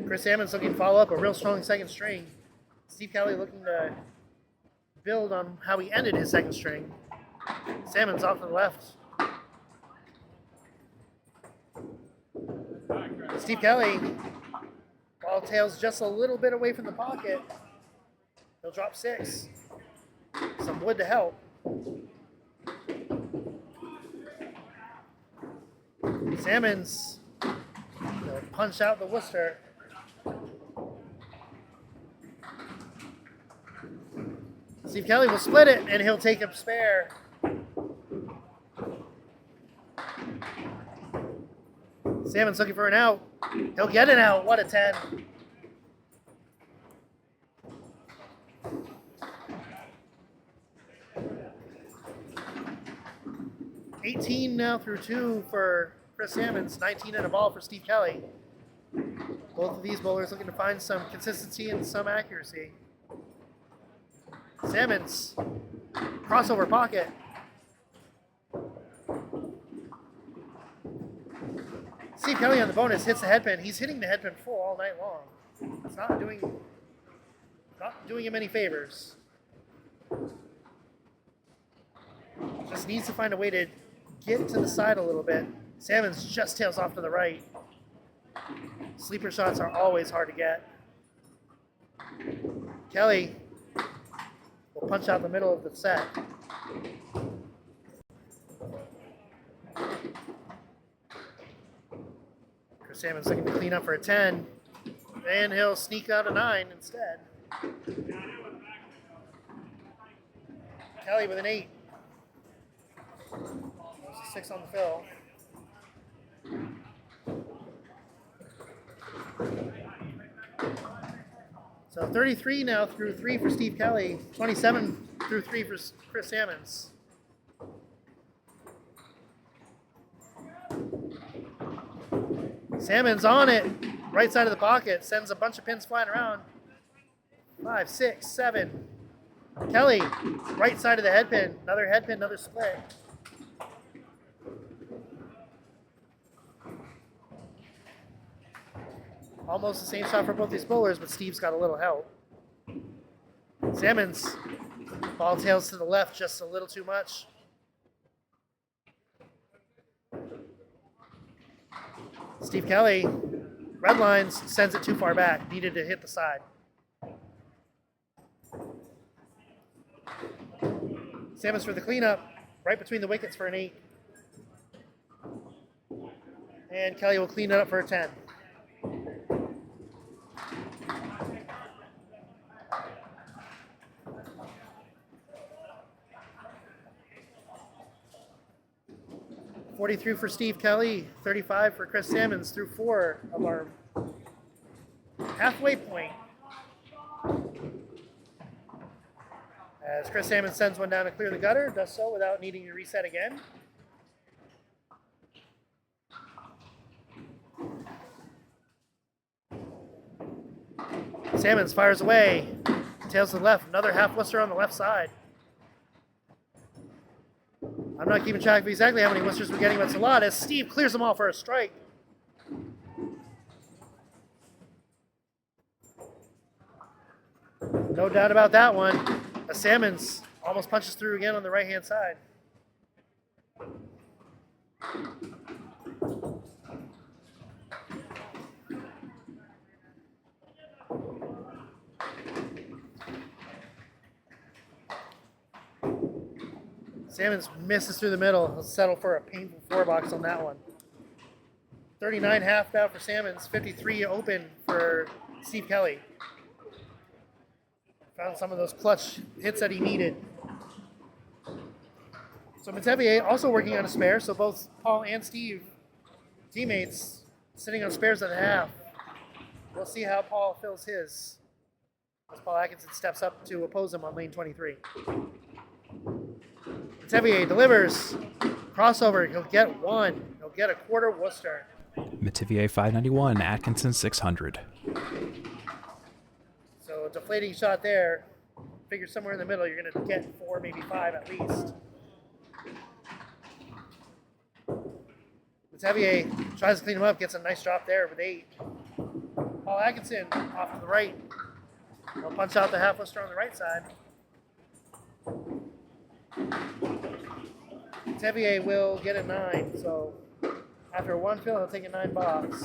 Chris Salmons looking to follow up a real strong second string. Steve Kelly looking to build on how he ended his second string. Salmons off to the left. Steve Kelly, ball tails just a little bit away from the pocket. He'll drop 6. Some wood to help. Salmons will punch out the Worcester. Steve Kelly will split it, and he'll take a spare. Salmons looking for an out. He'll get an out. What a 10. $18 now through 2 for Chris Salmons, 19 and a ball for Steve Kelly. Both of these bowlers looking to find some consistency and some accuracy. Salmons, crossover pocket. Steve Kelly on the bonus hits the head pin. He's hitting the head pin full all night long. It's not doing him any favors. Just needs to find a way to get to the side a little bit. Salmons just tails off to the right. Sleeper shots are always hard to get. Kelly will punch out the middle of the set. Chris Salmons looking to clean up for a 10, and he'll sneak out a 9 instead. Kelly with an 8. There's a 6 on the fill. So 33 now through 3 for Steve Kelly, 27 through 3 for Chris Salmons. Salmons on it, right side of the pocket, sends a bunch of pins flying around. 5, 6, 7. Kelly, right side of the head pin, another head pin, another split. Almost the same shot for both these bowlers, but Steve's got a little help. Salmons, ball tails to the left just a little too much. Steve Kelly, red lines, sends it too far back, needed to hit the side. Salmons for the cleanup, right between the wickets for an 8. And Kelly will clean it up for a 10. $43 for Steve Kelly, 35 for Chris Salmons through 4 of our halfway point. As Chris Salmons sends one down to clear the gutter, does so without needing to reset again. Salmons fires away, tails to the left, another half Worcester on the left side. I'm not keeping track of exactly how many Worcesters we're getting, but it's a lot as Steve clears them all for a strike. No doubt about that one. A Salmons almost punches through again on the right-hand side. Salmons misses through the middle. He'll settle for a painful 4-box on that one. 39 half now for Salmons. 53 open for Steve Kelly. Found some of those clutch hits that he needed. So Metivier also working on a spare, so both Paul and Steve, teammates, sitting on spares at the half. We'll see how Paul fills his as Paul Atkinson steps up to oppose him on lane 23. Metivier delivers. Crossover, he'll get one. He'll get a quarter Worcester. Metivier 591, Atkinson 600. So a deflating shot there. Figure somewhere in the middle, you're going to get 4, maybe 5 at least. Metivier tries to clean him up, gets a nice drop there with 8. Paul Atkinson off to the right. He'll punch out the half Worcester on the right side. Metivier will get a 9, so after one fill, he'll take a 9 box.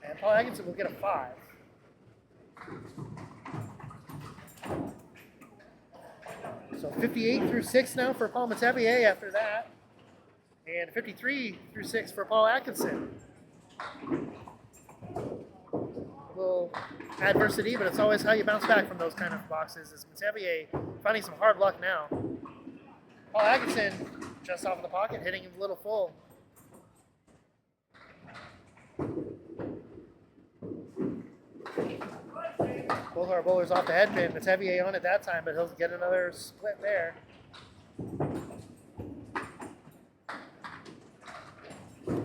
And Paul Atkinson will get a 5. So 58 through 6 now for Paul Metivier after that. And 53 through 6 for Paul Atkinson. A little adversity, but it's always how you bounce back from those kind of boxes. Is Metivier finding some hard luck now. Paul Atkinson just off of the pocket, hitting him a little full. Both our bowlers off the head pin. Metivier on it that time, but he'll get another split there.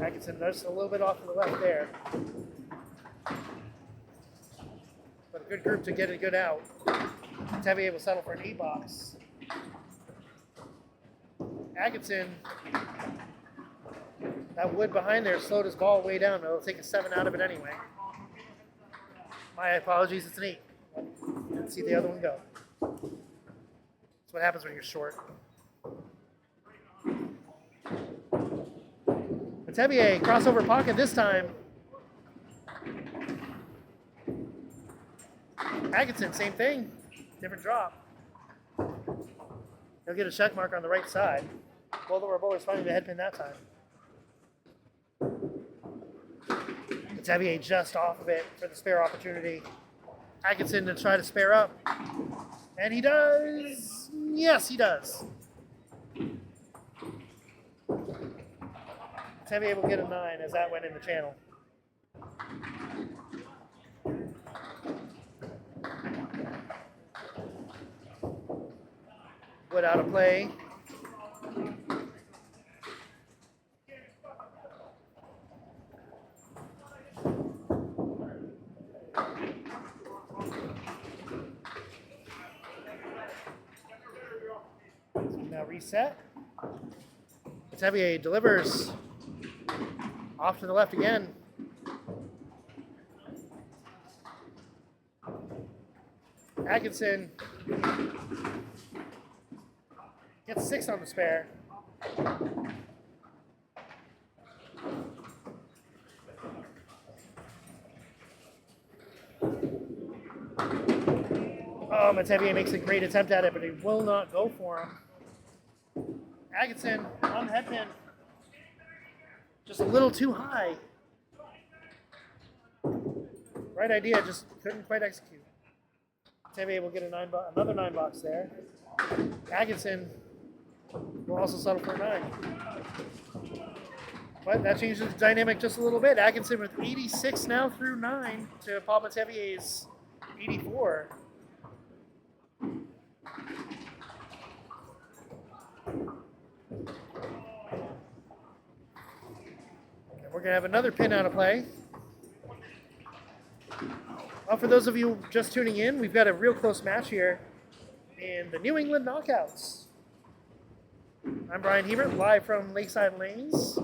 Atkinson just a little bit off to the left there. But a good group to get a good out. Metivier will settle for an 8 box. Atkinson, that wood behind there slowed his ball way down. It'll take a 7 out of it anyway. My apologies, it's an 8. Didn't see the other one go. That's what happens when you're short. Metivier, crossover pocket this time. Atkinson, same thing, different drop. He'll get a check mark on the right side. Both of our bowlers finding the head pin that time. Metivier just off of it for the spare opportunity. Atkinson to try to spare up. And he does. Yes, he does. Metivier will get a 9 as that went in the channel. Wood out of play. Now reset. Metivier delivers. Off to the left again. Atkinson gets 6 on the spare. Oh, Metivier makes a great attempt at it, but he will not go for him. Atkinson on the head pin. Just a little too high. Right idea, just couldn't quite execute. Metivier will get another 9 box there. Atkinson will also settle for a 9. But that changes the dynamic just a little bit. Atkinson with 86 now through 9 to Paul Metevier's 84. We're going to have another pin out of play. Well, for those of you just tuning in, we've got a real close match here in the New England Knockouts. I'm Bryan Hebert, live from Lakeside Lanes.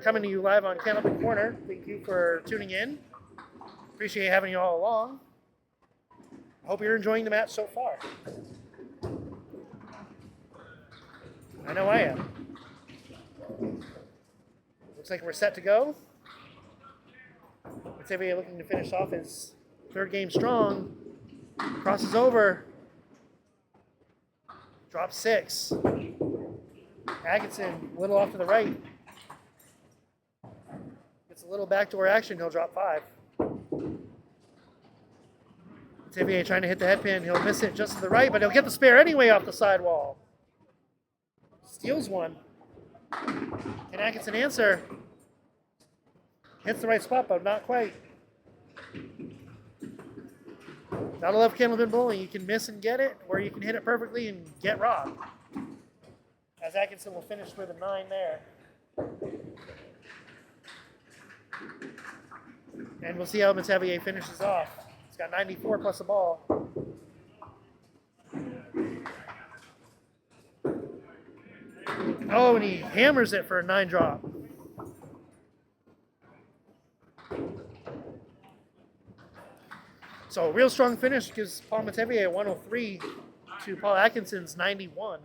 Coming to you live on Candlepin Corner. Thank you for tuning in. Appreciate having you all along. Hope you're enjoying the match so far. I know I am. Looks like we're set to go. Metivier looking to finish off his third game strong. Crosses over. Drop 6. Atkinson, a little off to the right. Gets a little backdoor action. He'll drop 5. Metivier trying to hit the head pin. He'll miss it just to the right, but he'll get the spare anyway off the sidewall. Steals one. Can Atkinson answer? Hits the right spot, but not quite. Gotta love candlepin bowling. You can miss and get it, or you can hit it perfectly and get robbed. As Atkinson will finish with a 9 there. And we'll see how Metivier finishes off. He's got 94 plus a ball. Oh, and he hammers it for a 9 drop. So real strong finish gives Paul Metivier 103 to Paul Atkinson's 91.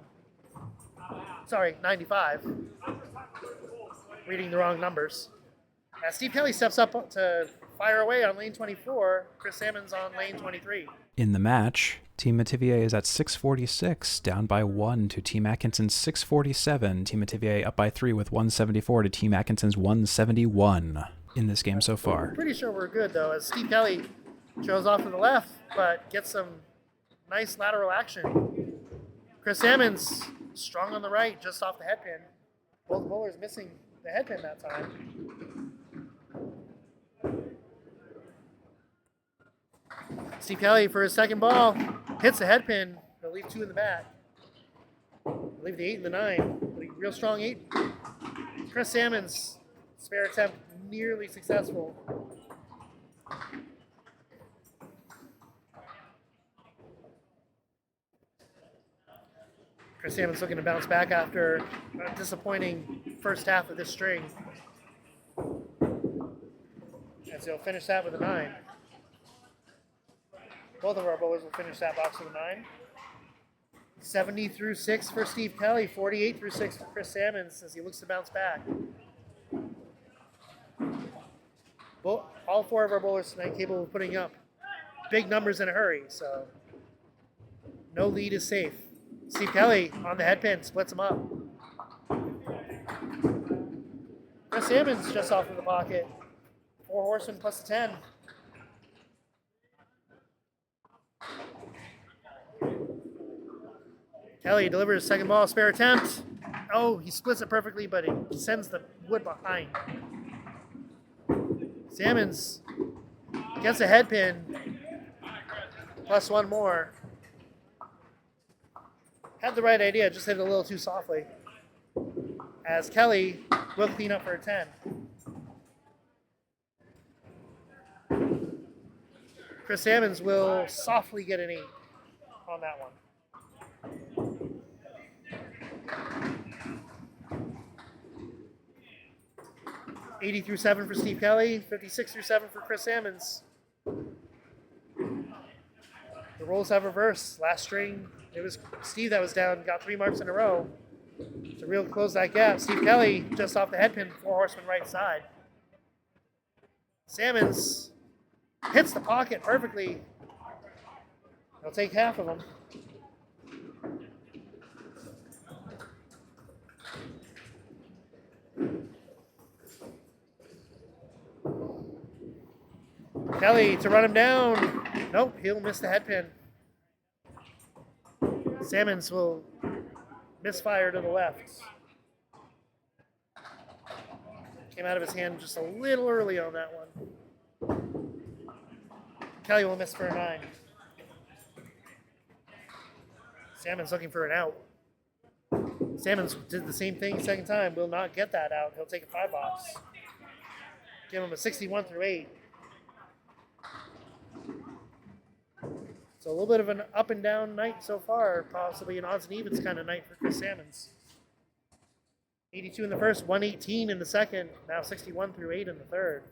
Sorry, 95. Reading the wrong numbers. As Steve Kelly steps up to fire away on lane 24, Chris Salmons on lane 23. In the match, Team Metivier is at 646, down by 1 to Team Atkinson's 647. Team Metivier up by 3 with 174 to Team Atkinson's 171 in this game so far. Pretty sure we're good, though, as Steve Kelly shows off to the left, but gets some nice lateral action. Chris Salmons strong on the right, just off the head pin. Both bowlers missing the head pin that time. Steve Kelly for his second ball hits the head pin. He'll leave 2 in the back. He'll leave the 8 and the 9. But a real strong 8. Chris Salmons spare attempt nearly successful. Chris Salmons looking to bounce back after a disappointing first half of this string. And so he'll finish that with a 9. Both of our bowlers will finish that box with a 9. 70 through 6 for Steve Kelly, 48 through 6 for Chris Salmons as he looks to bounce back. All 4 of our bowlers tonight capable of putting up big numbers in a hurry, so no lead is safe. Steve Kelly on the head pin, splits him up. Chris Salmons just off of the pocket. 4 horsemen plus a 10. Kelly delivers second ball, spare attempt. Oh, he splits it perfectly, but he sends the wood behind. Salmons gets a head pin, plus 1 more. Had the right idea, just hit it a little too softly. As Kelly will clean up for a 10. Chris Salmons will softly get an 8 on that one. 80 through 7 for Steve Kelly, 56 through 7 for Chris Salmons. The roles have reversed. Last string, it was Steve that was down, got 3 marks in a row to really close that gap. Steve Kelly just off the head pin, 4 horsemen right side. Salmons hits the pocket perfectly. He'll take half of them. Kelly to run him down. Nope, he'll miss the head pin. Salmons will misfire to the left. Came out of his hand just a little early on that one. Kelly will miss for a 9. Salmons looking for an out. Salmons did the same thing second time. Will not get that out. He'll take a 5 box. Give him a 61 through 8. So a little bit of an up and down night so far, possibly an odds and evens kind of night for Chris Salmons. 82 in the first, 118 in the second, now 61 through 8 in the third.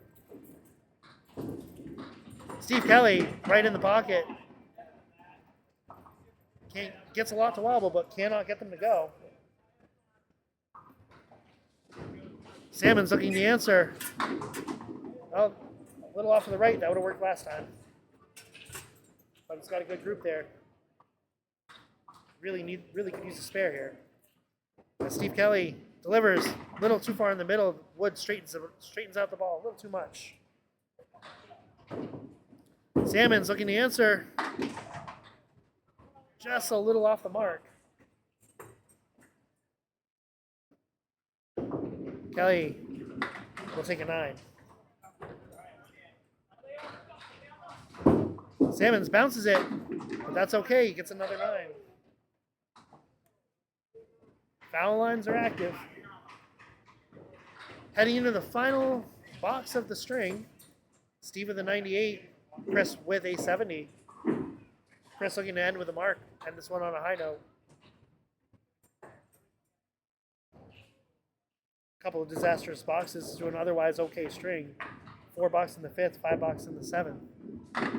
Steve Kelly right in the pocket. Gets a lot to wobble, but cannot get them to go. Salmons looking to answer. Well, a little off to the right, that would have worked last time. but he's got a good group there. Really could use a spare here. But Steve Kelly delivers a little too far in the middle. Wood straightens out the ball a little too much. Salmons looking to answer. Just a little off the mark. Kelly will take a 9. Salmons bounces it, but that's okay. He gets another 9. Foul lines are active. Heading into the final box of the string, Steve with a 98, Chris with a 70. Chris looking to end with a mark, end this one on a high note. Couple of disastrous boxes to an otherwise okay string. 4 box in the 5th, 5 box in the 7th.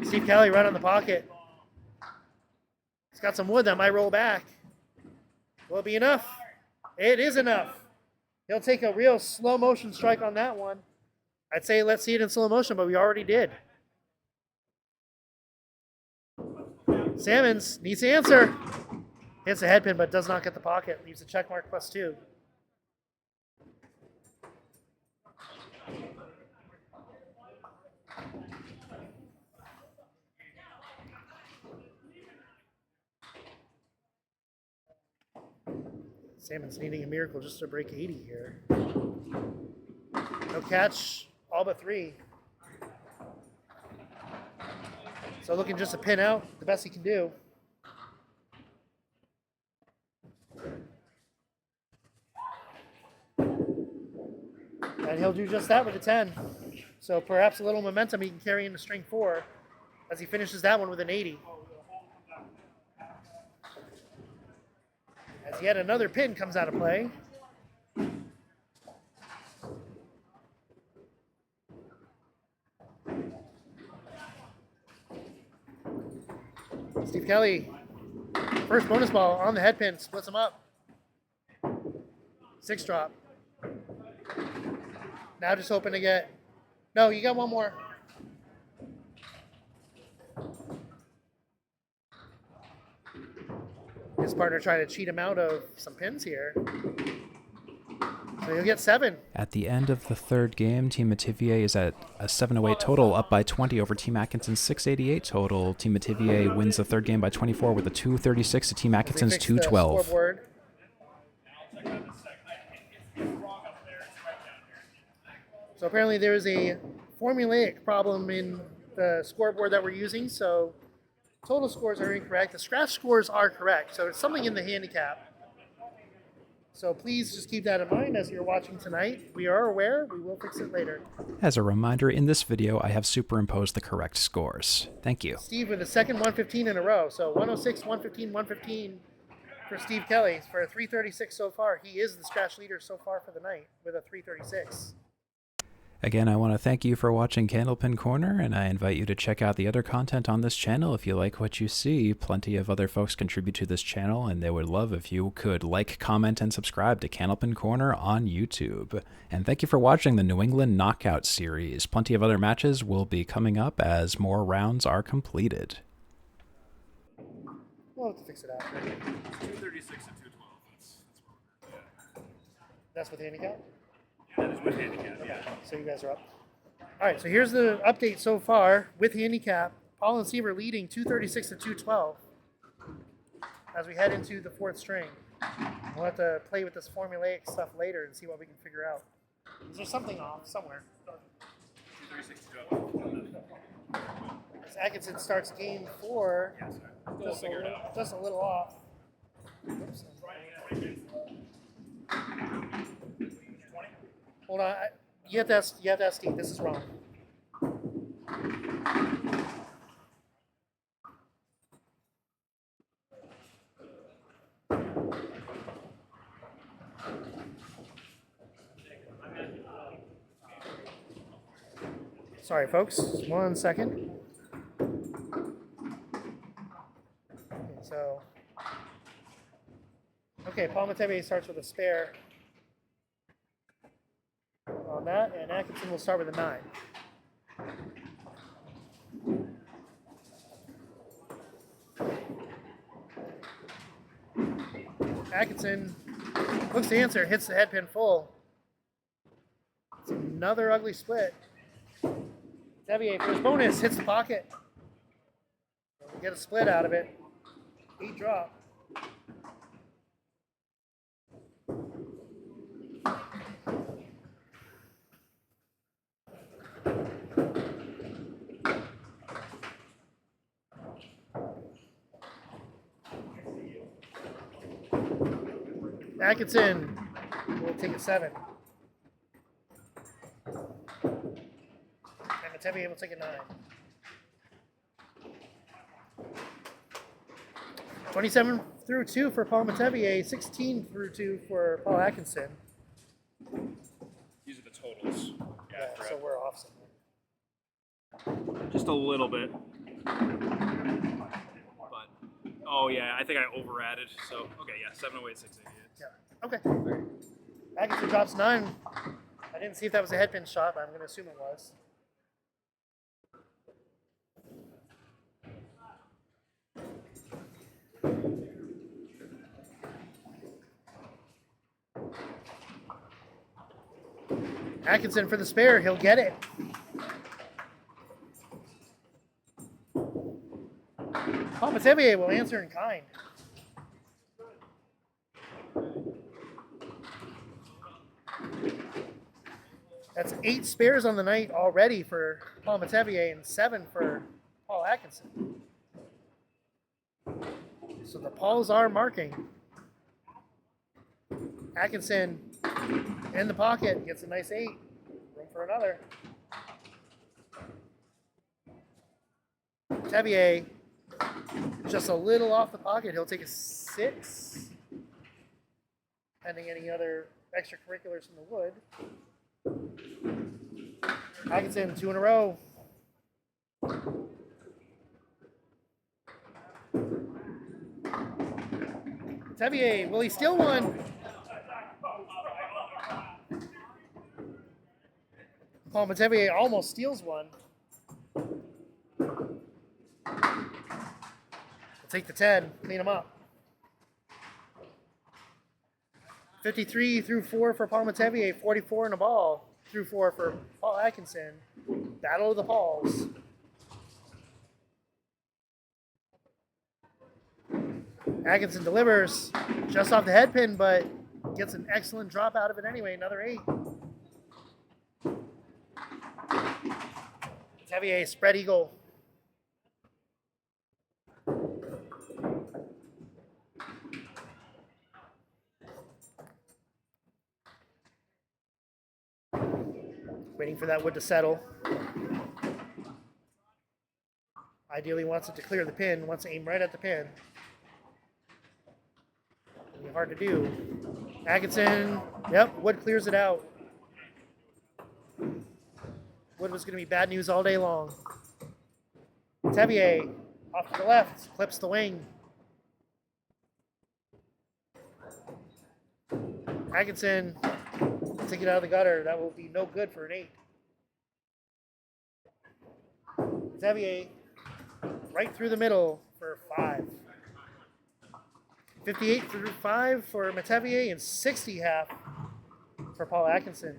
Steve Kelly right on the pocket. He's got some wood that might roll back. Will it be enough? It is enough. He'll take a real slow motion strike on that one. I'd say let's see it in slow motion, but we already did. Salmons needs to answer. Hits the head pin, but does not get the pocket. Leaves a check mark +2. Salmon's needing a miracle just to break 80 here. No catch, all but 3. So looking just to pin out, the best he can do. And he'll do just that with a 10. So perhaps a little momentum he can carry into string 4 as he finishes that one with an 80. As yet another pin comes out of play. Steve Kelly, first bonus ball on the head pin, splits them up. 6 drop. Now just hoping to get, no, you got one more. His partner trying to cheat him out of some pins here. So he'll get 7. At the end of the third game, Team Metivier is at a 708 total, up by 20 over Team Atkinson's 688 total. Team Metivier wins the third game by 24 with a 236 to Team Atkinson's 212. So apparently there is a formulaic problem in the scoreboard that we're using, so total scores are incorrect. The scratch scores are correct, so it's something in the handicap. So please just keep that in mind as you're watching tonight. We are aware. We will fix it later. As a reminder, in this video, I have superimposed the correct scores. Thank you. Steve with the second 115 in a row. So 106, 115, 115 for Steve Kelly for a 336 so far. He is the scratch leader so far for the night with a 336. Again, I want to thank you for watching Candlepin Corner, and I invite you to check out the other content on this channel if you like what you see. Plenty of other folks contribute to this channel, and they would love if you could like, comment, and subscribe to Candlepin Corner on YouTube. And thank you for watching the New England Knockout Series. Plenty of other matches will be coming up as more rounds are completed. We'll have to fix it after. 236 and 212. That's with handicap? That is with handicap, yeah. So you guys are up. All right, so here's the update so far with handicap. Paul and Steve are leading 236 to 212 as we head into the 4th string. We'll have to play with this formulaic stuff later and see what we can figure out. Is there something off somewhere? 236 to 212. As Atkinson starts game 4, Yes, sir. We'll figure it out. just a little off. Oops. Hold on, you have to ask Steve. This is wrong. Sorry, folks. 1 second. Okay, Paul Metivier starts with a spare on that, and Atkinson will start with a 9. Atkinson looks to answer, hits the head pin full. It's another ugly split. Metivier for his bonus, hits the pocket. We'll get a split out of it. 8 drop. Atkinson will take a 7. And Metivier will take a 9. 27 through 2 for Paul Metivier, 16 through 2 for Paul Atkinson. These are the totals. Yeah, so we're off somewhere. Just a little bit. But, oh yeah, I think I over added. So, okay, yeah, 708, 688. Yeah, okay. Atkinson drops 9. I didn't see if that was a head pin shot, but I'm going to assume it was. Atkinson for the spare, he'll get it. Paul Metivier will answer in kind. That's 8 spares on the night already for Paul Metivier and 7 for Paul Atkinson. So the Pauls are marking. Atkinson in the pocket, gets a nice 8. Room for another. Metivier just a little off the pocket. He'll take a 6. Pending any other extracurriculars from the wood. Atkinson, 2 in a row. Metivier, will he steal one? Paul Metivier almost steals one. We'll take the 10, clean him up. 53 through 4 for Paul Metivier, 44 in a ball through 4 for Paul Atkinson. Battle of the Pauls. Atkinson delivers just off the head pin, but gets an excellent drop out of it anyway. Another 8. Metivier, spread eagle. Waiting for that wood to settle. Ideally wants it to clear the pin, wants to aim right at the pin. It'll be hard to do. Atkinson, yep, wood clears it out. Wood was going to be bad news all day long. Metivier, off to the left, clips the wing. Atkinson, take it out of the gutter. That will be no good for an 8. Metivier, right through the middle for 5. 58 through 5 for Metivier and 60 half for Paul Atkinson.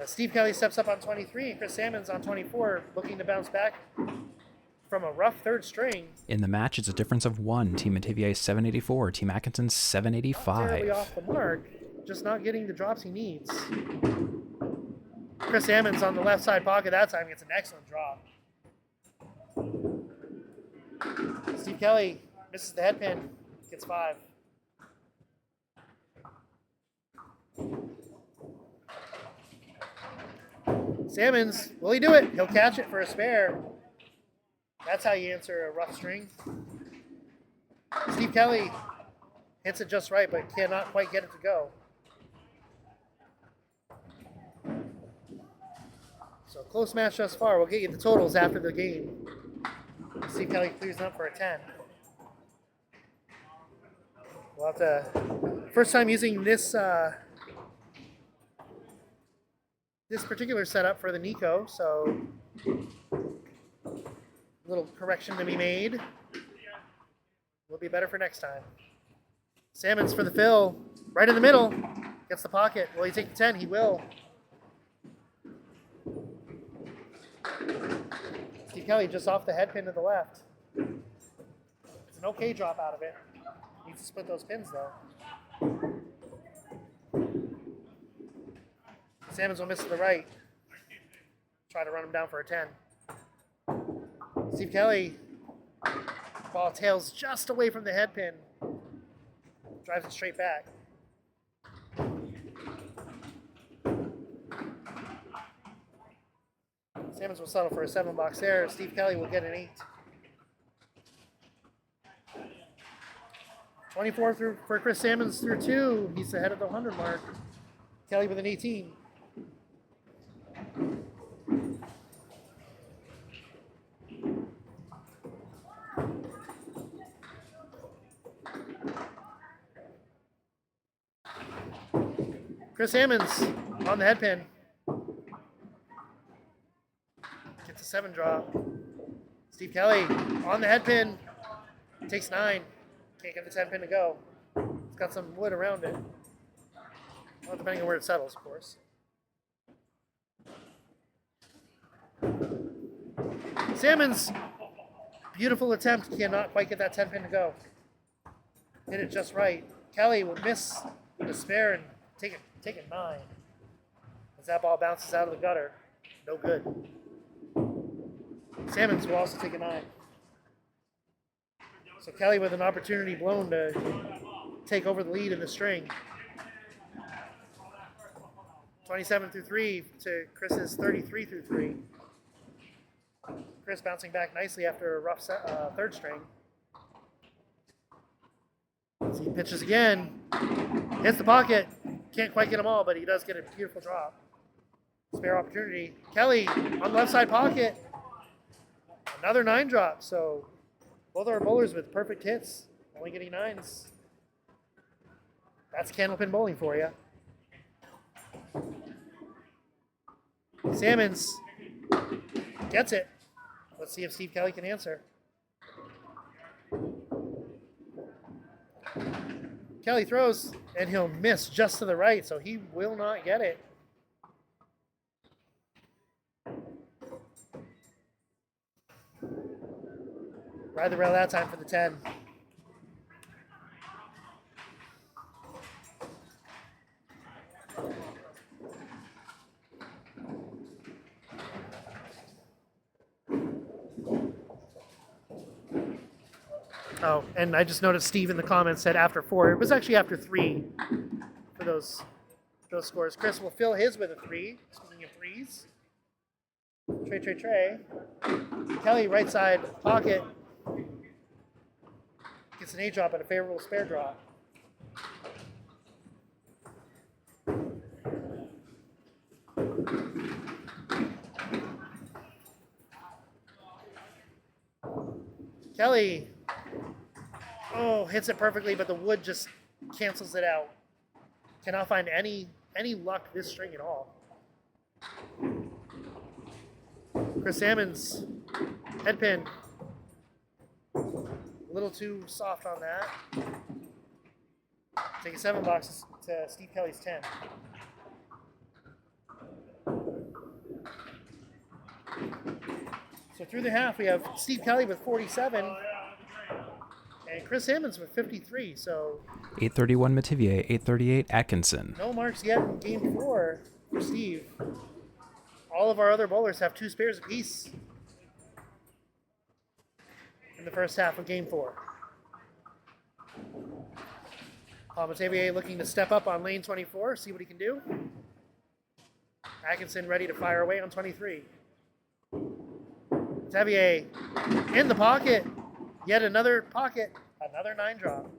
Steve Kelly steps up on 23 and Chris Salmons on 24, looking to bounce back from a rough third string. In the match, it's a difference of 1. Team Metivier 784, Team Atkinson 785. Terribly off the mark, just not getting the drops he needs. Chris Salmons on the left side pocket that time gets an excellent drop. Steve Kelly misses the head pin, gets 5. Salmons, will he do it? He'll catch it for a spare. That's how you answer a rough string. Steve Kelly hits it just right, but cannot quite get it to go. So close match thus far. We'll get you the totals after the game. Steve Kelly clears up for a 10. We'll have to, first time using this this particular setup for the NEKO, so a little correction to be made. Will be better for next time. Salmons for the fill. Right in the middle. Gets the pocket. Will he take the 10? He will. Steve Kelly just off the head pin to the left. It's an okay drop out of it. Needs to split those pins though. Salmons will miss to the right. Try to run him down for a 10. Steve Kelly. Ball tails just away from the head pin. Drives it straight back. Salmons will settle for a 7 box there. Steve Kelly will get an 8. 24 through for Chris Salmons through 2. He's ahead of the 100 mark. Kelly with an 18. Chris Salmons on the head pin. Gets a 7 drop. Steve Kelly on the head pin. Takes 9. Can't get the 10 pin to go. It's got some wood around it. Well, depending on where it settles, of course. Salmons, beautiful attempt. Cannot quite get that 10 pin to go. Hit it just right. Kelly will miss the spare and take a 9. As that ball bounces out of the gutter. No good. Salmons will also take a 9. So Kelly with an opportunity blown to take over the lead in the string. 27 through 3 to Chris's 33 through 3. Chris bouncing back nicely after a rough third string. So he pitches again. Hits the pocket. Can't quite get them all, but he does get a beautiful drop. Spare opportunity. Kelly on the left side pocket. Another 9 drop. So both our bowlers with perfect hits, only getting 9s. That's candlepin bowling for you. Salmons gets it. Let's see if Steve Kelly can answer. Kelly throws, and he'll miss just to the right, so he will not get it. Ride the rail that time for the 10. Oh, and I just noticed Steve in the comments said after 4. It was actually after 3 for those scores. Chris will fill his with a 3. Speaking of 3s. Trey. Kelly, right side pocket. Gets an 8 drop and a favorable spare drop. Kelly, hits it perfectly, but the wood just cancels it out. Cannot find any luck this string at all. Chris Salmons, head pin. A little too soft on that. Take a 7 box to Steve Kelly's 10. So through the half, we have Steve Kelly with 47 and Chris Salmons with 53. So 831 Metivier, 838 Atkinson. No marks yet in game 4 for Steve. All of our other bowlers have 2 spares apiece in the first half of game 4. Metivier looking to step up on lane 24, see what he can do. Atkinson ready to fire away on 23. Metivier in the pocket. Yet another pocket. Another 9 drop.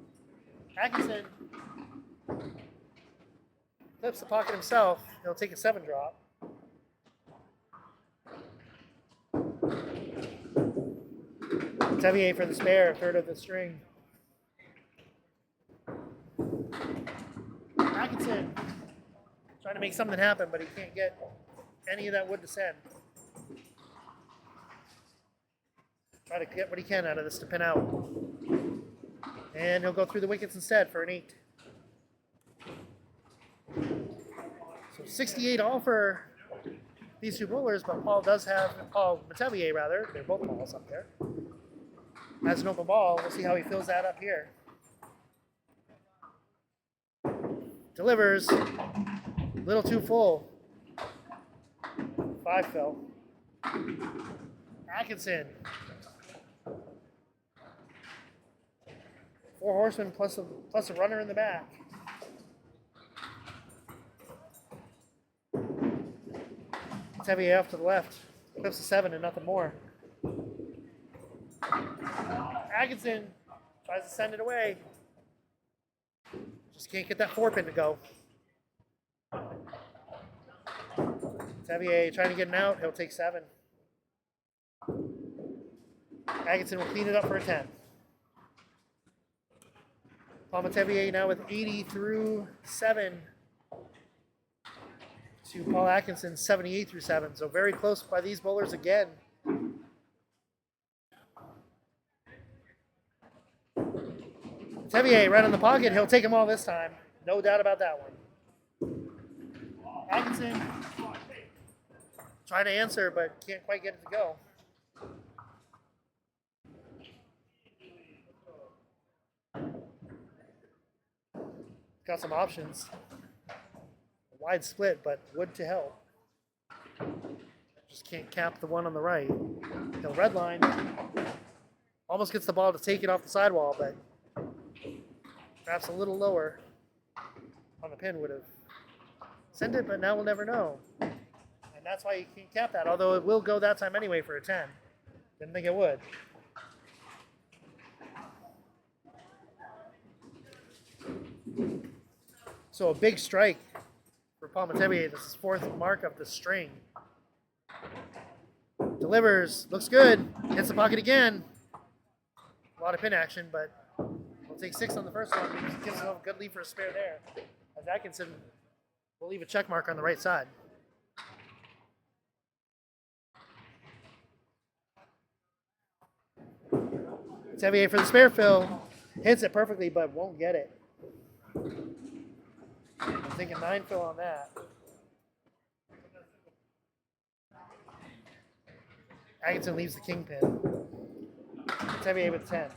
Atkinson clips the pocket himself. He'll take a 7 drop. Metivier for the spare, third of the string. Atkinson trying to make something happen, but he can't get any of that wood to send. Try to get what he can out of this to pin out. And he'll go through the wickets instead for an 8. So 68 all for these two bowlers, but Paul Metivier rather, they're both balls up there, has an open ball. We'll see how he fills that up here. Delivers, little too full. 5 fell. Atkinson. 4 horsemen plus a runner in the back. Metivier off to the left. Clips a 7 and nothing more. Atkinson tries to send it away. Just can't get that 4-pin to go. Metivier trying to get an out. He'll take 7. Atkinson will clean it up for a 10. Paul Metivier now with 80 through 7 to Paul Atkinson 78 through 7. So very close by these bowlers again. Metivier right on the pocket. He'll take them all this time. No doubt about that one. Atkinson trying to answer, but can't quite get it to go. Got some options. Wide split, but wood to help. Just can't cap the one on the right. He'll redline. Almost gets the ball to take it off the sidewall, but perhaps a little lower on the pin would have sent it, but now we'll never know. And that's why you can't cap that, although it will go that time anyway for a 10. Didn't think it would. So a big strike for Paul Metivier. This is 4th mark of the string. Delivers, looks good, hits the pocket again. A lot of pin action, but we'll take 6 on the first one. Gives himself a good lead for a spare there. As Atkinson will leave a check mark on the right side. Metivier for the spare fill. Hits it perfectly, but won't get it. I'm thinking 9 fill on that. Atkinson leaves the kingpin. Metivier with 10.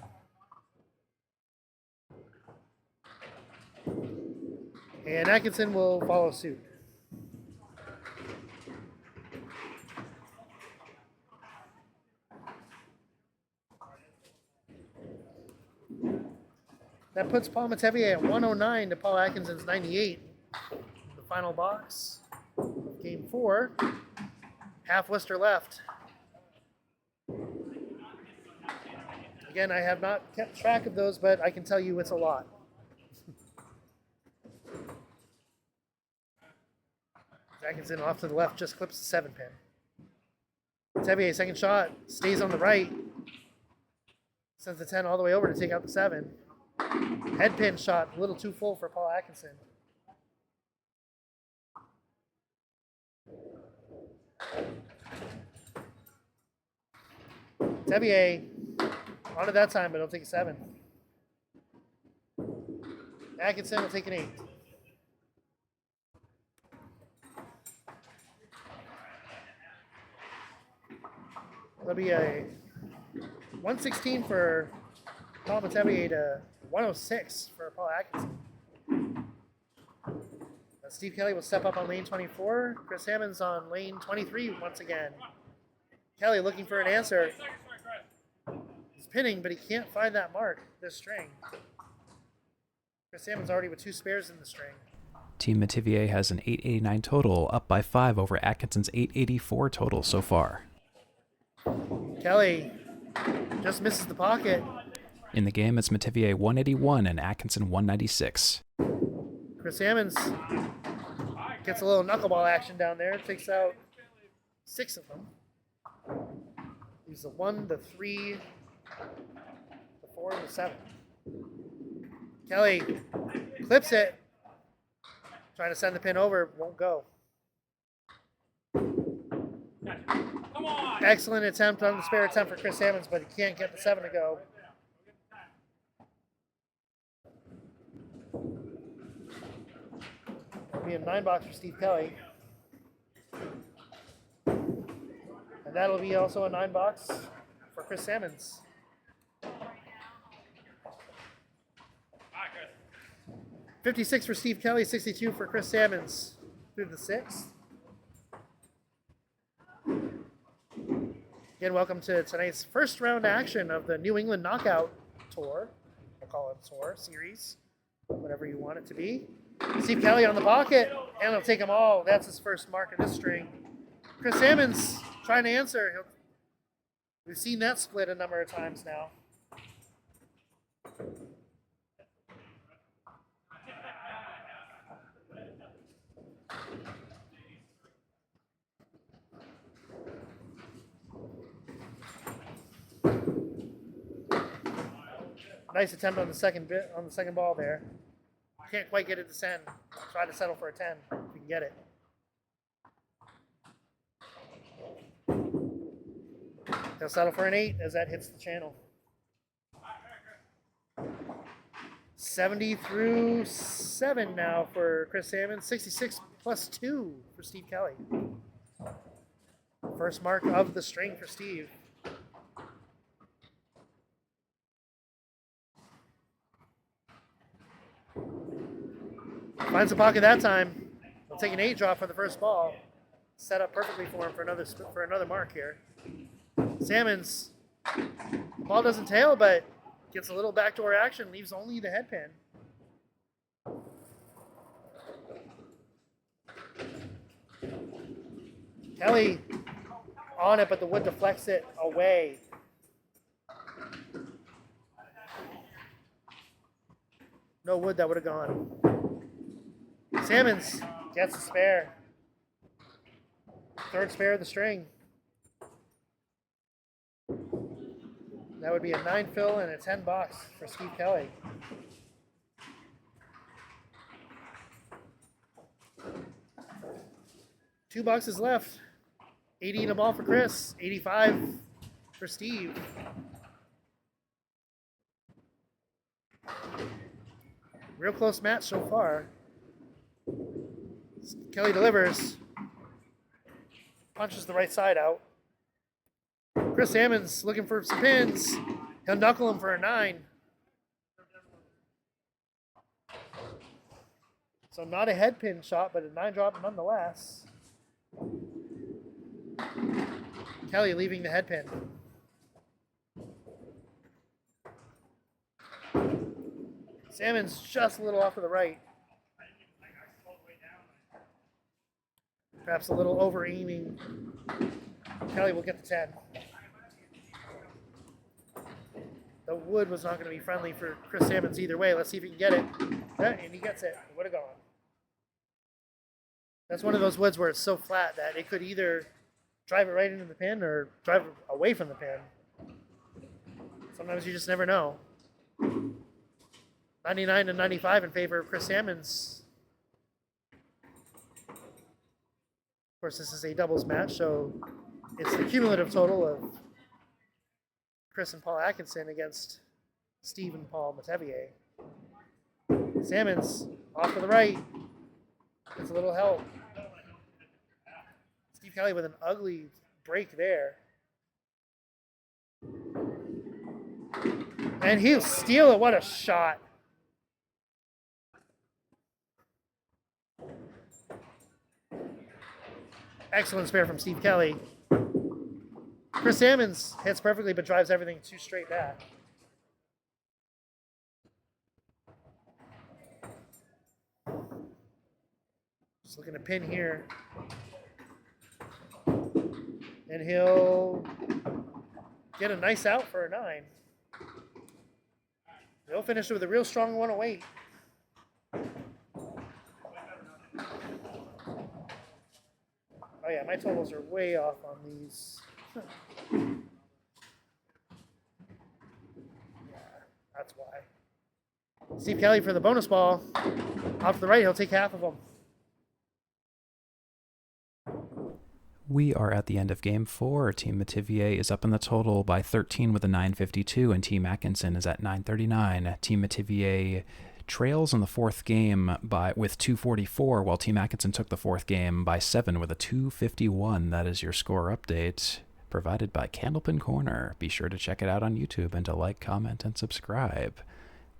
And Atkinson will follow suit. That puts Paul Metivier at 109 to Paul Atkinson's 98. The final box of game 4. Half Worcester left. Again, I have not kept track of those, but I can tell you it's a lot. Atkinson off to the left just clips the 7-pin. Metivier, second shot, stays on the right. Sends the 10 all the way over to take out the 7. Head pin shot, a little too full for Paul Atkinson. Metivier on it that time, but he'll take a 7. Atkinson will take an 8. That'll be a 116 for Paul Metivier to 106 for Paul Atkinson. Steve Kelly will step up on lane 24. Chris Salmons on lane 23 once again. Kelly looking for an answer. He's pinning, but he can't find that mark, this string. Chris Salmons already with 2 spares in the string. Team Metivier has an 889 total, up by 5 over Atkinson's 884 total so far. Kelly just misses the pocket. In the game, it's Metivier 181 and Atkinson 196. Chris Salmons gets a little knuckleball action down there. Takes out 6 of them. He's the 1, the 3, the 4, and the 7. Kelly clips it. Trying to send the pin over. Won't go. Come on. Excellent attempt on the spare attempt for Chris Salmons, but he can't get the 7 to go. Be a 9-box for Steve Kelly. And that'll be also a 9-box for Chris Salmons. 56 for Steve Kelly, 62 for Chris Salmons through the 6th. Again, welcome to tonight's first round action of the New England Knockout Tour. I'll call it Tour Series, whatever you want it to be. Steve Kelly on the pocket, and he'll take them all. That's his first mark of this string. Chris Salmons trying to answer. We've seen that split a number of times now. Nice attempt on the second ball there. Can't quite get it to send. Try to settle for a 10 if you can get it. He'll settle for an 8 as that hits the channel. 70 through 7 now for Chris Salmons. 66 plus 2 for Steve Kelly. First mark of the string for Steve. Finds the pocket that time. He'll take an 8 drop for the first ball. Set up perfectly for him for another mark here. Salmons, the ball doesn't tail, but gets a little backdoor action, leaves only the head pin. Kelly on it, but the wood deflects it away. No wood that would have gone. Salmons gets a spare. Third spare of the string. That would be a 9 fill and a 10 box for Steve Kelly. Two boxes left. 80 in a ball for Chris. 85 for Steve. Real close match so far. Kelly delivers. Punches the right side out. Chris Salmons looking for some pins. He'll knuckle him for a 9. So not a head pin shot, but a 9 drop nonetheless. Kelly leaving the head pin. Salmons just a little off to the right. Perhaps a little over aiming. Kelly will get the 10. The wood was not going to be friendly for Chris Salmons either way. Let's see if he can get it. Yeah, and he gets it. It would have gone. That's one of those woods where it's so flat that it could either drive it right into the pin or drive it away from the pin. Sometimes you just never know. 99 to 95 in favor of Chris Salmons. Of course, this is a doubles match, so it's the cumulative total of Chris and Paul Atkinson against Steve and Paul Metivier. Salmons off to the right. Gets a little help. Steve Kelly with an ugly break there. And he'll steal it. What a shot. Excellent spare from Steve Kelly. Chris Salmons hits perfectly but drives everything too straight back. Just looking to pin here. And he'll get a nice out for a 9. He'll finish with a real strong 108. Oh yeah, my totals are way off on these. Yeah, that's why. Steve Kelly for the bonus ball. Off to the right, he'll take half of them. We are at the end of Game 4. Team Metivier is up in the total by 13 with a 952, and Team Atkinson is at 939. Team Metivier trails in the fourth game with 244, while Team Atkinson took the fourth game by 7 with a 251. That is your score update, provided by Candlepin Corner. Be sure to check it out on YouTube and to like, comment, and subscribe.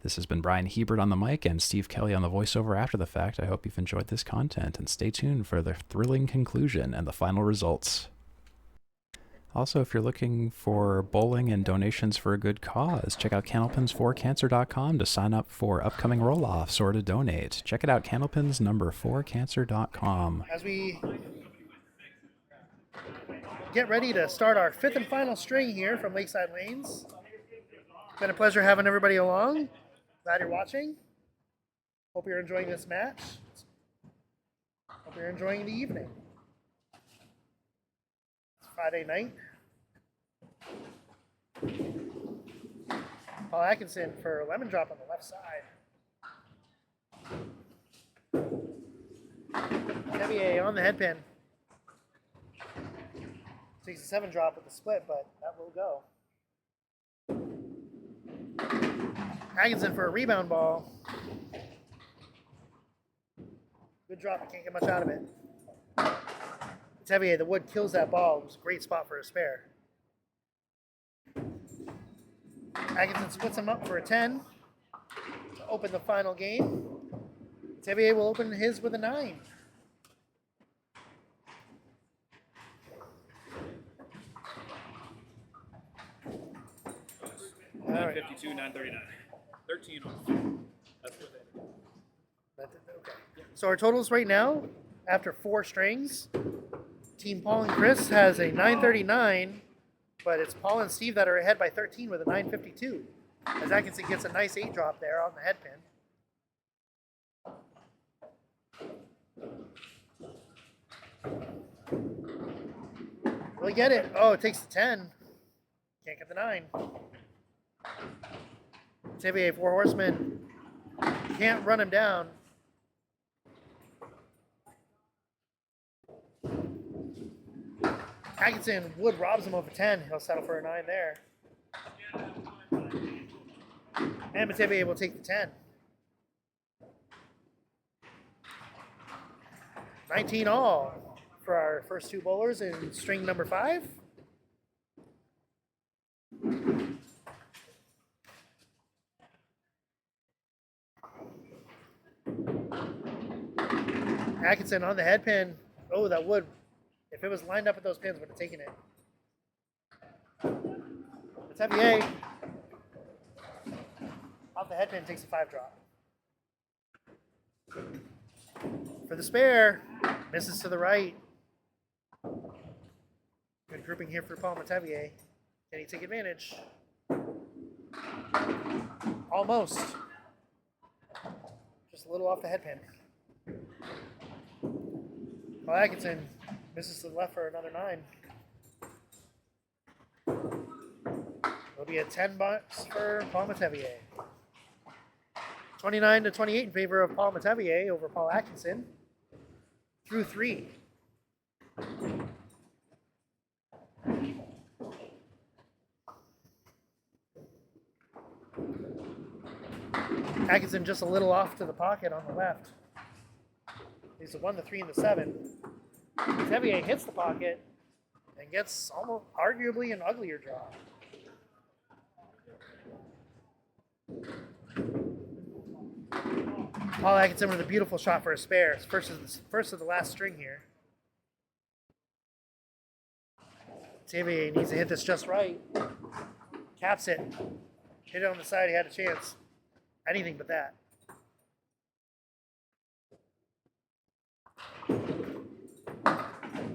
This has been Brian Hebert on the mic and Steve Kelly on the voiceover after the fact. I hope you've enjoyed this content, and stay tuned for the thrilling conclusion and the final results. Also, if you're looking for bowling and donations for a good cause, check out candlepins4cancer.com to sign up for upcoming roll-offs or to donate. Check it out, candlepins4cancer.com. As we get ready to start our 5th and final string here from Lakeside Lanes. It's been a pleasure having everybody along. Glad you're watching. Hope you're enjoying this match. Hope you're enjoying the evening. Friday night. Paul Atkinson for lemon drop on the left side. Metivier on the head pin. Takes a 7 drop with the split, but that will go. Atkinson for a rebound ball. Good drop, can't get much out of it. Metivier, the wood kills that ball. It was a great spot for a spare. Atkinson splits him up for a 10 to open the final game. Metivier will open his with a 9. All right. 952, 939. 13 off. That's what they do. Okay. So our totals right now, after 4 strings, Team Paul and Chris has a 939, but it's Paul and Steve that are ahead by 13 with a 952. As Atkinson gets a nice 8 drop there on the head pin. Will he get it? Oh, it takes the 10. Can't get the 9. Metivier, 4 horsemen. Can't run him down. Atkinson, wood robs him of a 10. He'll settle for a 9 there. And Metivier will take the 10. 19 all for our first 2 bowlers in string number 5. Atkinson on the head pin. Oh, that wood. If it was lined up with those pins, would have taken it. Metivier off the head pin takes a 5 drop. For the spare, misses to the right. Good grouping here for Paul Metivier. Can he take advantage? Almost. Just a little off the head pin. Paul Atkinson misses to the left for another 9. It'll be a 10 bucks for Paul Metivier. 29 to 28 in favor of Paul Metivier over Paul Atkinson through 3. Atkinson just a little off to the pocket on the left. He's the 1, the 3, and the 7. Metivier hits the pocket and gets almost arguably an uglier draw. Paul Atkinson with a beautiful shot for a spare. It's first of the last string here. Metivier needs to hit this just right. Caps it. Hit it on the side, he had a chance. Anything but that.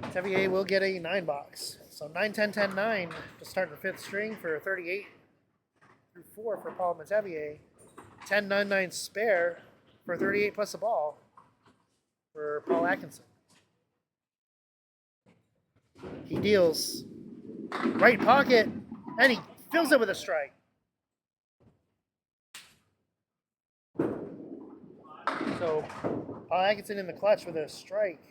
Metivier will get a 9 box. So 9, 10, 10, 9 to start the 5th string for 38 through 4 for Paul Metivier. 10, 9, 9 spare for 38 plus a ball for Paul Atkinson. He deals right pocket and he fills it with a strike. So Paul Atkinson in the clutch with a strike.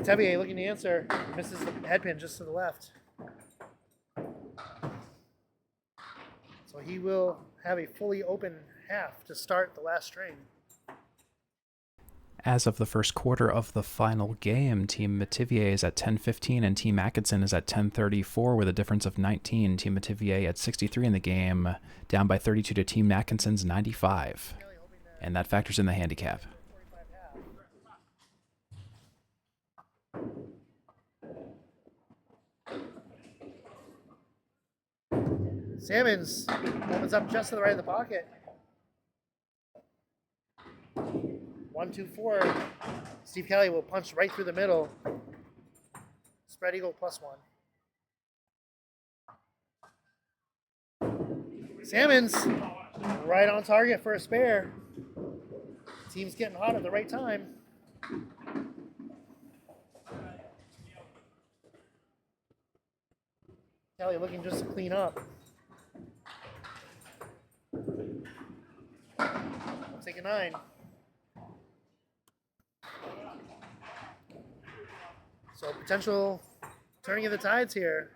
Metivier looking to answer. Misses the head pin just to the left. So he will have a fully open half to start the last string. As of the first quarter of the final game, Team Metivier is at 10-15 and Team Atkinson is at 10-34 with a difference of 19. Team Metivier at 63 in the game, down by 32 to Team Atkinson's 95. And that factors in the handicap. Salmons opens up just to the right of the pocket. 1-2-4. Steve Kelly will punch right through the middle. Spread eagle +1. Salmons right on target for a spare. Team's getting hot at the right time. Kelly looking just to clean up. I'll take a 9. So potential turning of the tides here.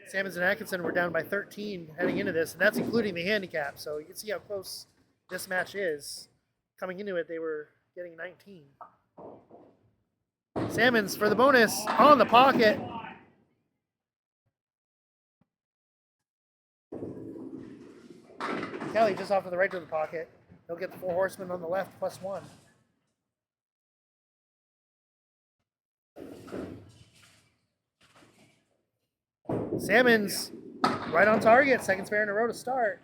Salmons and Atkinson were down by 13 heading into this, and that's including the handicap. So you can see how close this match is. Coming into it, they were getting 19. Salmons for the bonus on the pocket. Kelly just off to the right of the pocket. He'll get the 4 horsemen on the left +1. Salmons right on target. Second spare in a row to start.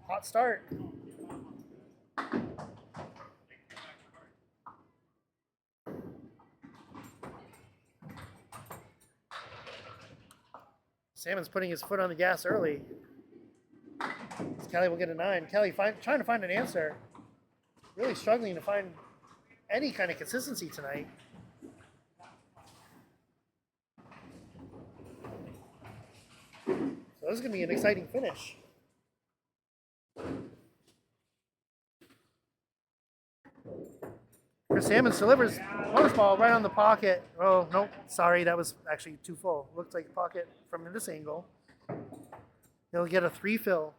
Hot start. Salmon's putting his foot on the gas early. Kelly will get a 9. Kelly trying to find an answer. Really struggling to find any kind of consistency tonight. So this is going to be an exciting finish. Chris Salmons delivers bonus ball right on the pocket. Oh, nope, sorry, that was actually too full. Looked like a pocket from this angle. He'll get a 3 fill.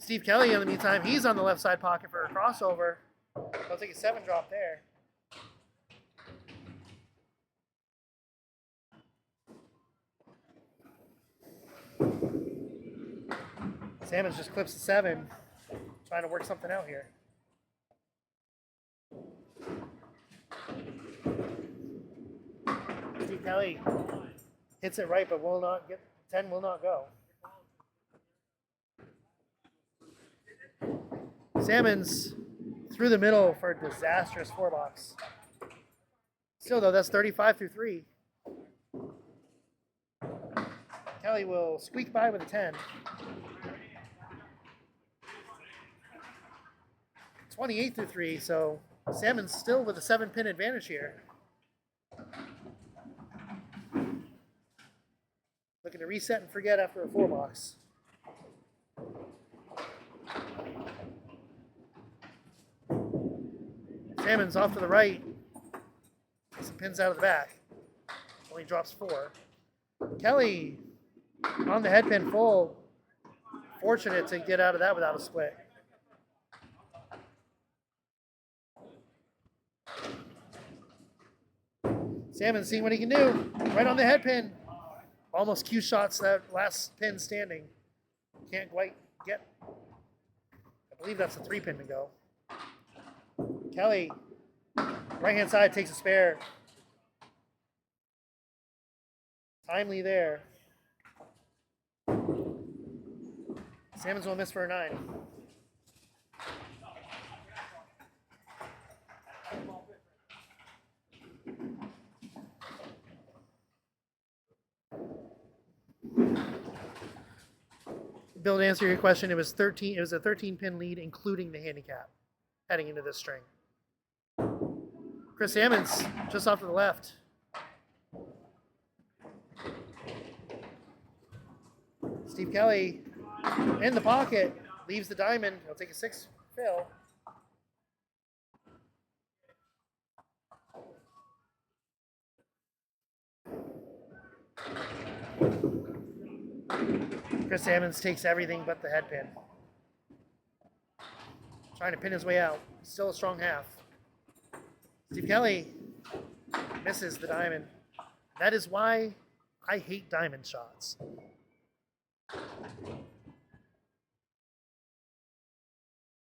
Steve Kelly, in the meantime, he's on the left side pocket for a crossover. He'll take a 7 drop there. Salmons just clips the 7, trying to work something out here. Steve Kelly hits it right, but will not get 10. Will not go. Salmons through the middle for a disastrous 4-box. Still though, that's 35 through 3. Kelly will squeak by with a 10. 28 through 3, so Salmon's still with a 7-pin advantage here. Looking to reset and forget after a 4-box. Salmon's off to the right. Some pins out of the back. Only drops 4. Kelly on the head pin full. Fortunate to get out of that without a split. Salmon seeing what he can do. Right on the head pin. Almost Q shots that last pin standing. Can't quite get. I believe that's a 3-pin to go. Kelly, right hand side, takes a spare. Timely there. Salmons will miss for a 9. Bill, to answer your question, it was 13. It was a 13-pin lead, including the handicap, heading into this string. Chris Salmons just off to the left. Steve Kelly in the pocket, leaves the diamond. He'll take a 6 fill. Chris Salmons takes everything but the head pin. Trying to pin his way out. Still a strong half. Steve Kelly misses the diamond. That is why I hate diamond shots.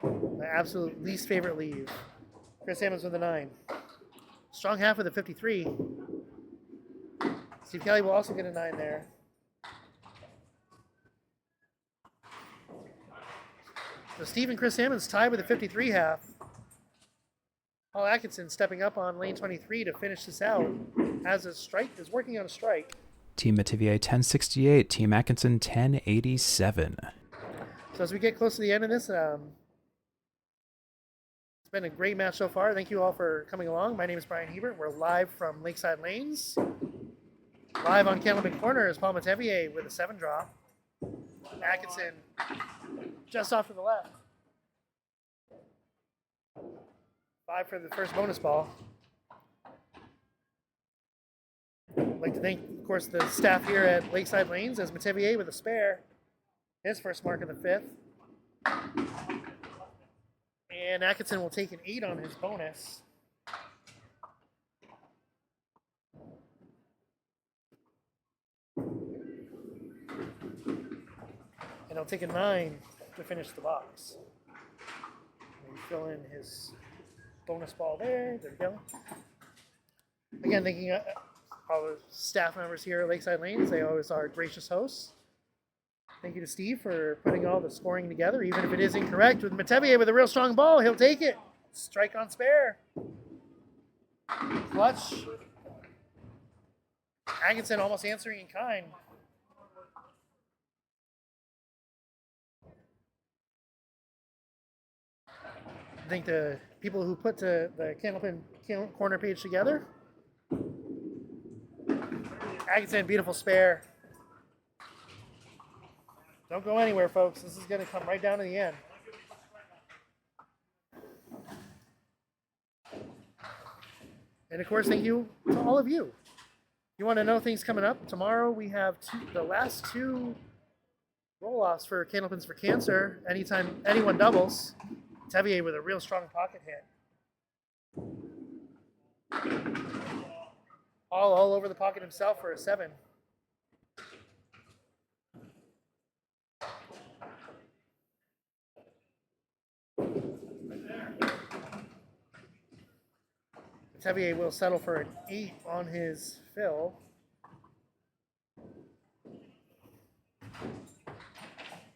My absolute least favorite leave. Chris Salmons with a 9. Strong half with a 53. Steve Kelly will also get a 9 there. So Steve and Chris Salmons tied with a 53 half. Paul Atkinson stepping up on lane 23 to finish this out. Is working on a strike. Team Metivier 1068, Team Atkinson 1087. So as we get close to the end of this, it's been a great match so far. Thank you all for coming along. My name is Bryan Hebert. We're live from Lakeside Lanes. Live on Candleman Corner is Paul Metivier with a 7 drop. Atkinson just off to the left. 5 for the first bonus ball. I'd like to thank, of course, the staff here at Lakeside Lanes as Metivier with a spare. His first mark of the 5th. And Atkinson will take an 8 on his bonus. And he'll take a 9 to finish the box. And fill in his bonus ball there. There we go. Again, thanking all the staff members here at Lakeside Lanes. They always are gracious hosts. Thank you to Steve for putting all the scoring together, even if it is incorrect. With Metivier with a real strong ball, he'll take it. Strike on spare. Clutch. Atkinson almost answering in kind. I think the people who put the Candlepin corner page together. Atkinson, beautiful spare. Don't go anywhere, folks. This is going to come right down to the end. And of course, thank you to all of you. You want to know things coming up? Tomorrow we have the last 2 roll-offs for Candlepins for Cancer. Anytime anyone doubles, Metivier with a real strong pocket hit. All over the pocket himself for a 7. Metivier will settle for an 8 on his fill.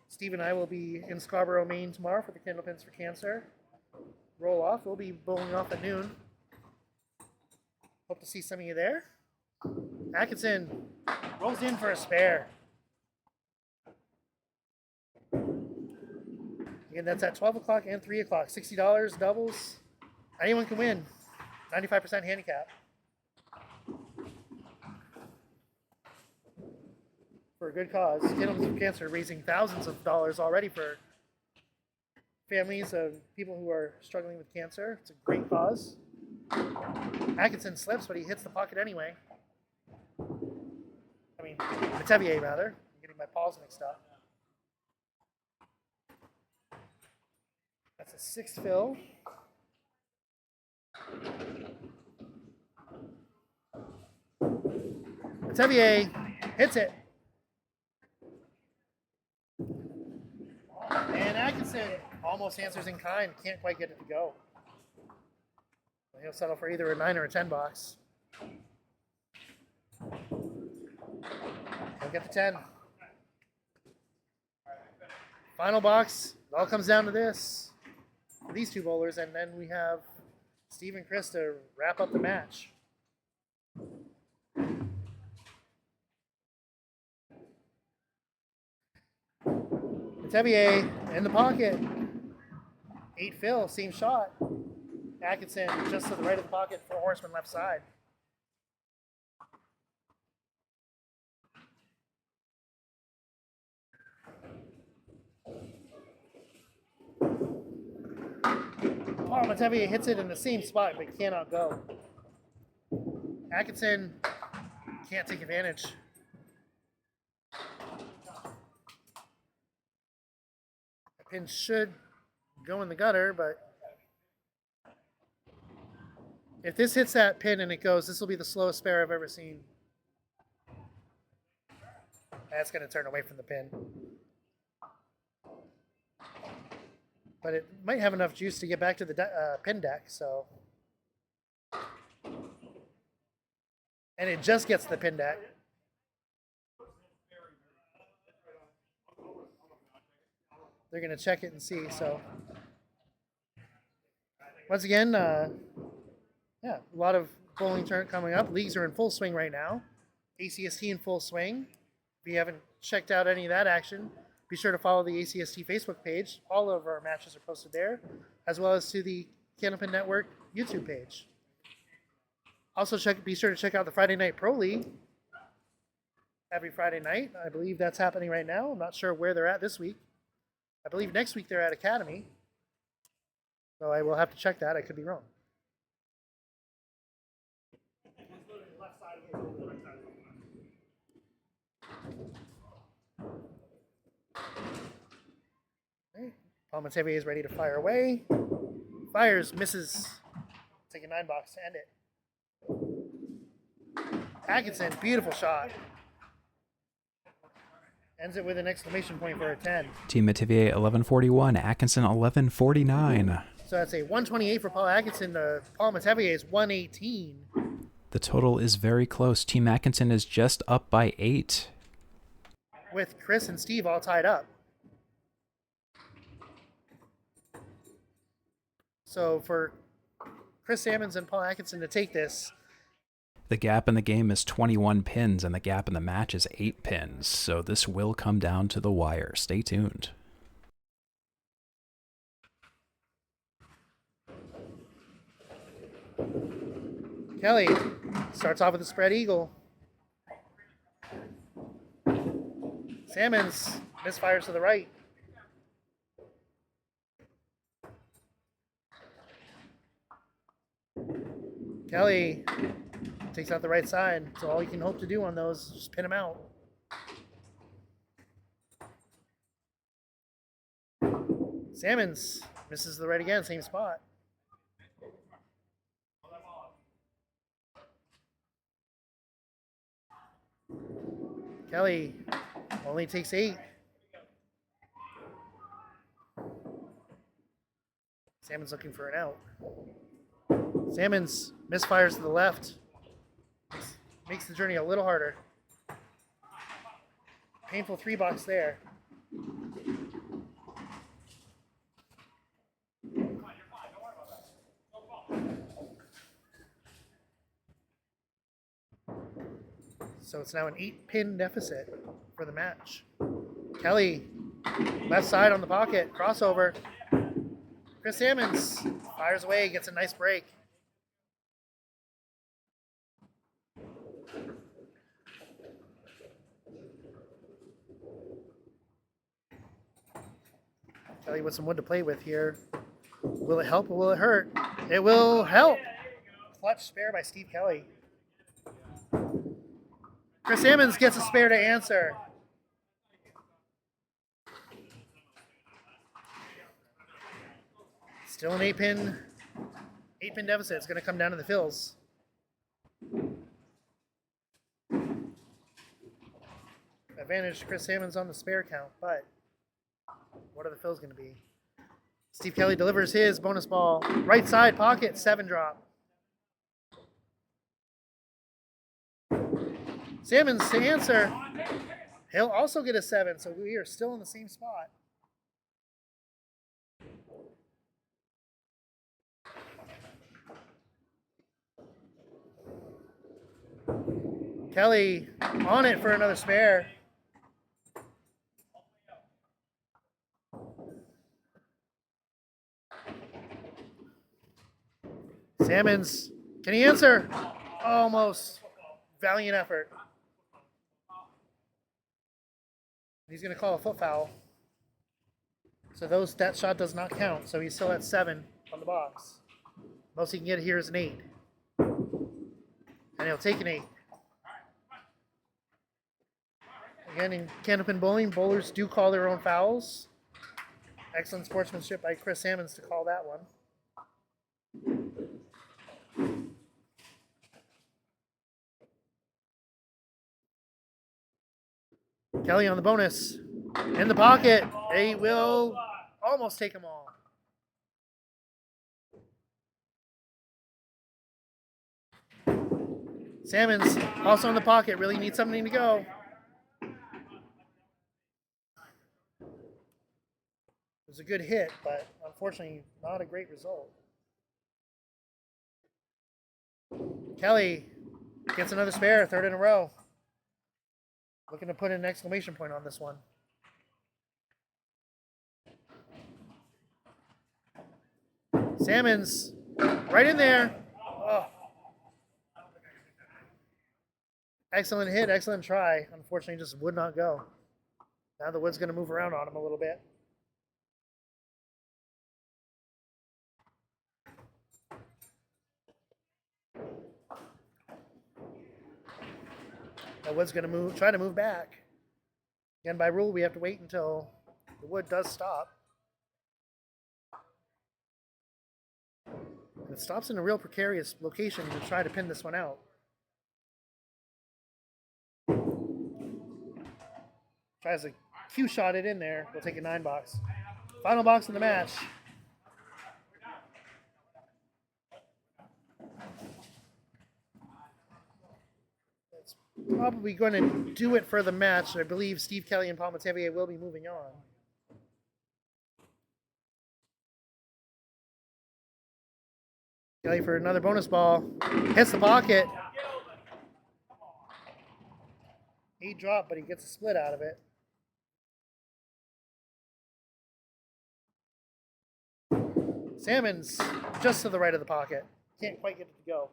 Steve and I will be in Scarborough, Maine tomorrow for the Candlepins for Cancer roll off. We'll be bowling off at noon. Hope to see some of you there. Atkinson rolls in for a spare. Again, that's at 12 o'clock and 3 o'clock. $60 doubles. Anyone can win. 95% handicap. For a good cause. Candlepins for Cancer raising thousands of dollars already for families of people who are struggling with cancer. It's a great cause. Atkinson slips, but he hits the pocket anyway. I mean, Metivier, rather. I'm getting my paws mixed up. That's a 6 fill. Metivier hits it. And Atkinson almost answers in kind. Can't quite get it to go. He'll settle for either a 9 or a 10 box. He'll get the 10. Final box. It all comes down to this. For these 2 bowlers, and then we have Steve and Chris to wrap up the match. Metivier in the pocket. 8 fill, same shot. Atkinson just to the right of the pocket, 4 horsemen left side. Paul Metivier hits it in the same spot, but cannot go. Atkinson can't take advantage. Pin should go in the gutter, but if this hits that pin and it goes, this will be the slowest spare I've ever seen. That's going to turn away from the pin. But it might have enough juice to get back to the pin deck, so. And it just gets the pin deck. They're going to check it and see, so. Once again, yeah, a lot of bowling tournament coming up. Leagues are in full swing right now. ACST in full swing. If you haven't checked out any of that action, be sure to follow the ACST Facebook page. All of our matches are posted there, as well as to the Candlepin Network YouTube page. Also, be sure to check out the Friday Night Pro League every Friday night. I believe that's happening right now. I'm not sure where they're at this week. I believe next week they're at Academy. So I will have to check that. I could be wrong. Okay. Paul Metivier is ready to fire away. Fires, misses. Take a 9-box to end it. Atkinson, beautiful shot. Ends it with an exclamation point for a 10. Team Metivier 1141, Atkinson 1149. So that's a 128 for Paul Atkinson. Paul Metivier is 118. The total is very close. Team Atkinson is just up by 8. With Chris and Steve all tied up. So for Chris Salmons and Paul Atkinson to take this. The gap in the game is 21 pins, and the gap in the match is 8 pins. So this will come down to the wire. Stay tuned. Kelly starts off with a spread eagle. Salmons misfires to the right. Kelly takes out the right side. So all you can hope to do on those is just pin him out. Salmons misses the right again, same spot. Kelly only takes 8. Salmon's looking for an out. Salmons misfires to the left. Makes the journey a little harder. Painful 3-box there. So it's now an 8-pin deficit for the match. Kelly, left side on the pocket, crossover. Chris Salmons fires away, gets a nice break. Kelly with some wood to play with here. Will it help or will it hurt? It will help. Clutch spare by Steve Kelly. Chris Salmons gets a spare to answer. Still an 8-pin deficit. It's going to come down to the fills. Advantage to Chris Salmons on the spare count, but what are the fills going to be? Steve Kelly delivers his bonus ball. Right side pocket, 7-drop. Salmons to answer. He'll also get a 7, so we are still in the same spot. Kelly on it for another spare. Salmons, can he answer? Almost. Valiant effort. He's going to call a foot foul. So that shot does not count. So he's still at 7 on the box. Most he can get here is an 8. And he'll take an 8. Again, in Candlepin bowling, bowlers do call their own fouls. Excellent sportsmanship by Chris Salmons to call that one. Kelly on the bonus. In the pocket. They will almost take them all. Salmons also in the pocket. Really need something to go. It was a good hit, but unfortunately not a great result. Kelly gets another spare, third in a row. Looking to put an exclamation point on this one. Salmons right in there. Oh. Excellent hit, excellent try. Unfortunately, just would not go. Now the wood's going to move around on him a little bit. The wood's going to try to move back. Again, by rule, we have to wait until the wood does stop. And it stops in a real precarious location to try to pin this one out. Tries to cue shot it in there. We'll take a 9 box. Final box in the match. That's probably going to do it for the match. I believe Steve Kelly and Paul Metivier will be moving on. Kelly for another bonus ball. Hits the pocket. 8 drop, but he gets a split out of it. Salmons just to the right of the pocket. Can't quite get it to go.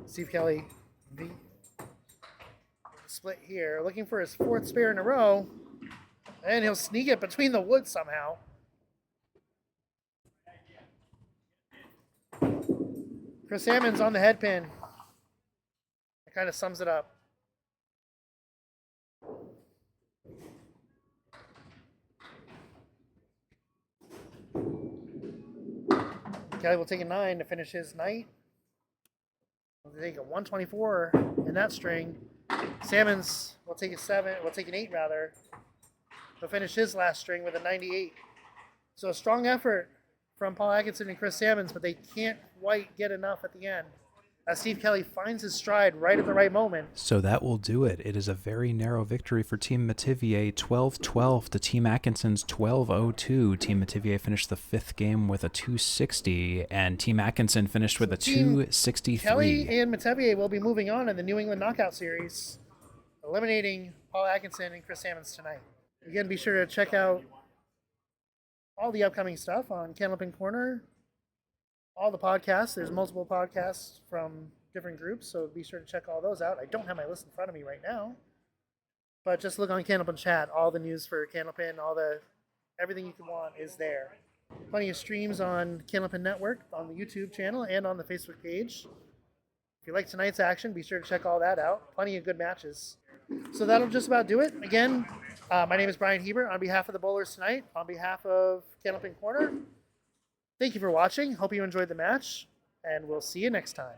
Steve Kelly, split here, looking for his 4th spare in a row, and he'll sneak it between the woods somehow. Chris Salmons on the head pin. That kind of sums it up. Kelly will take a 9 to finish his night. We'll take a 124 in that string. Salmons will take a 7. Will take an 8 rather. He'll finish his last string with a 98. So a strong effort from Paul Atkinson and Chris Salmons, but they can't quite get enough at the end. As Steve Kelly finds his stride right at the right moment. So that will do it. It is a very narrow victory for Team Metivier, 12-12 to Team Atkinson's 12-02. Team Metivier finished the 5th game with a 260, and Team Atkinson finished with a 263. Kelly and Metivier will be moving on in the New England Knockout Series, eliminating Paul Atkinson and Chris Salmons tonight. Again, be sure to check out all the upcoming stuff on Candlepin Corner, all the podcasts. There's multiple podcasts from different groups, so be sure to check all those out. I don't have my list in front of me right now, but just look on Candlepin Chat. All the news for Candlepin, everything you can want is there. Plenty of streams on Candlepin Network, on the YouTube channel, and on the Facebook page. If you like tonight's action, be sure to check all that out. Plenty of good matches. So that'll just about do it. Again, my name is Bryan Hebert. On behalf of the bowlers tonight, on behalf of Candlepin Corner, thank you for watching. Hope you enjoyed the match, and we'll see you next time.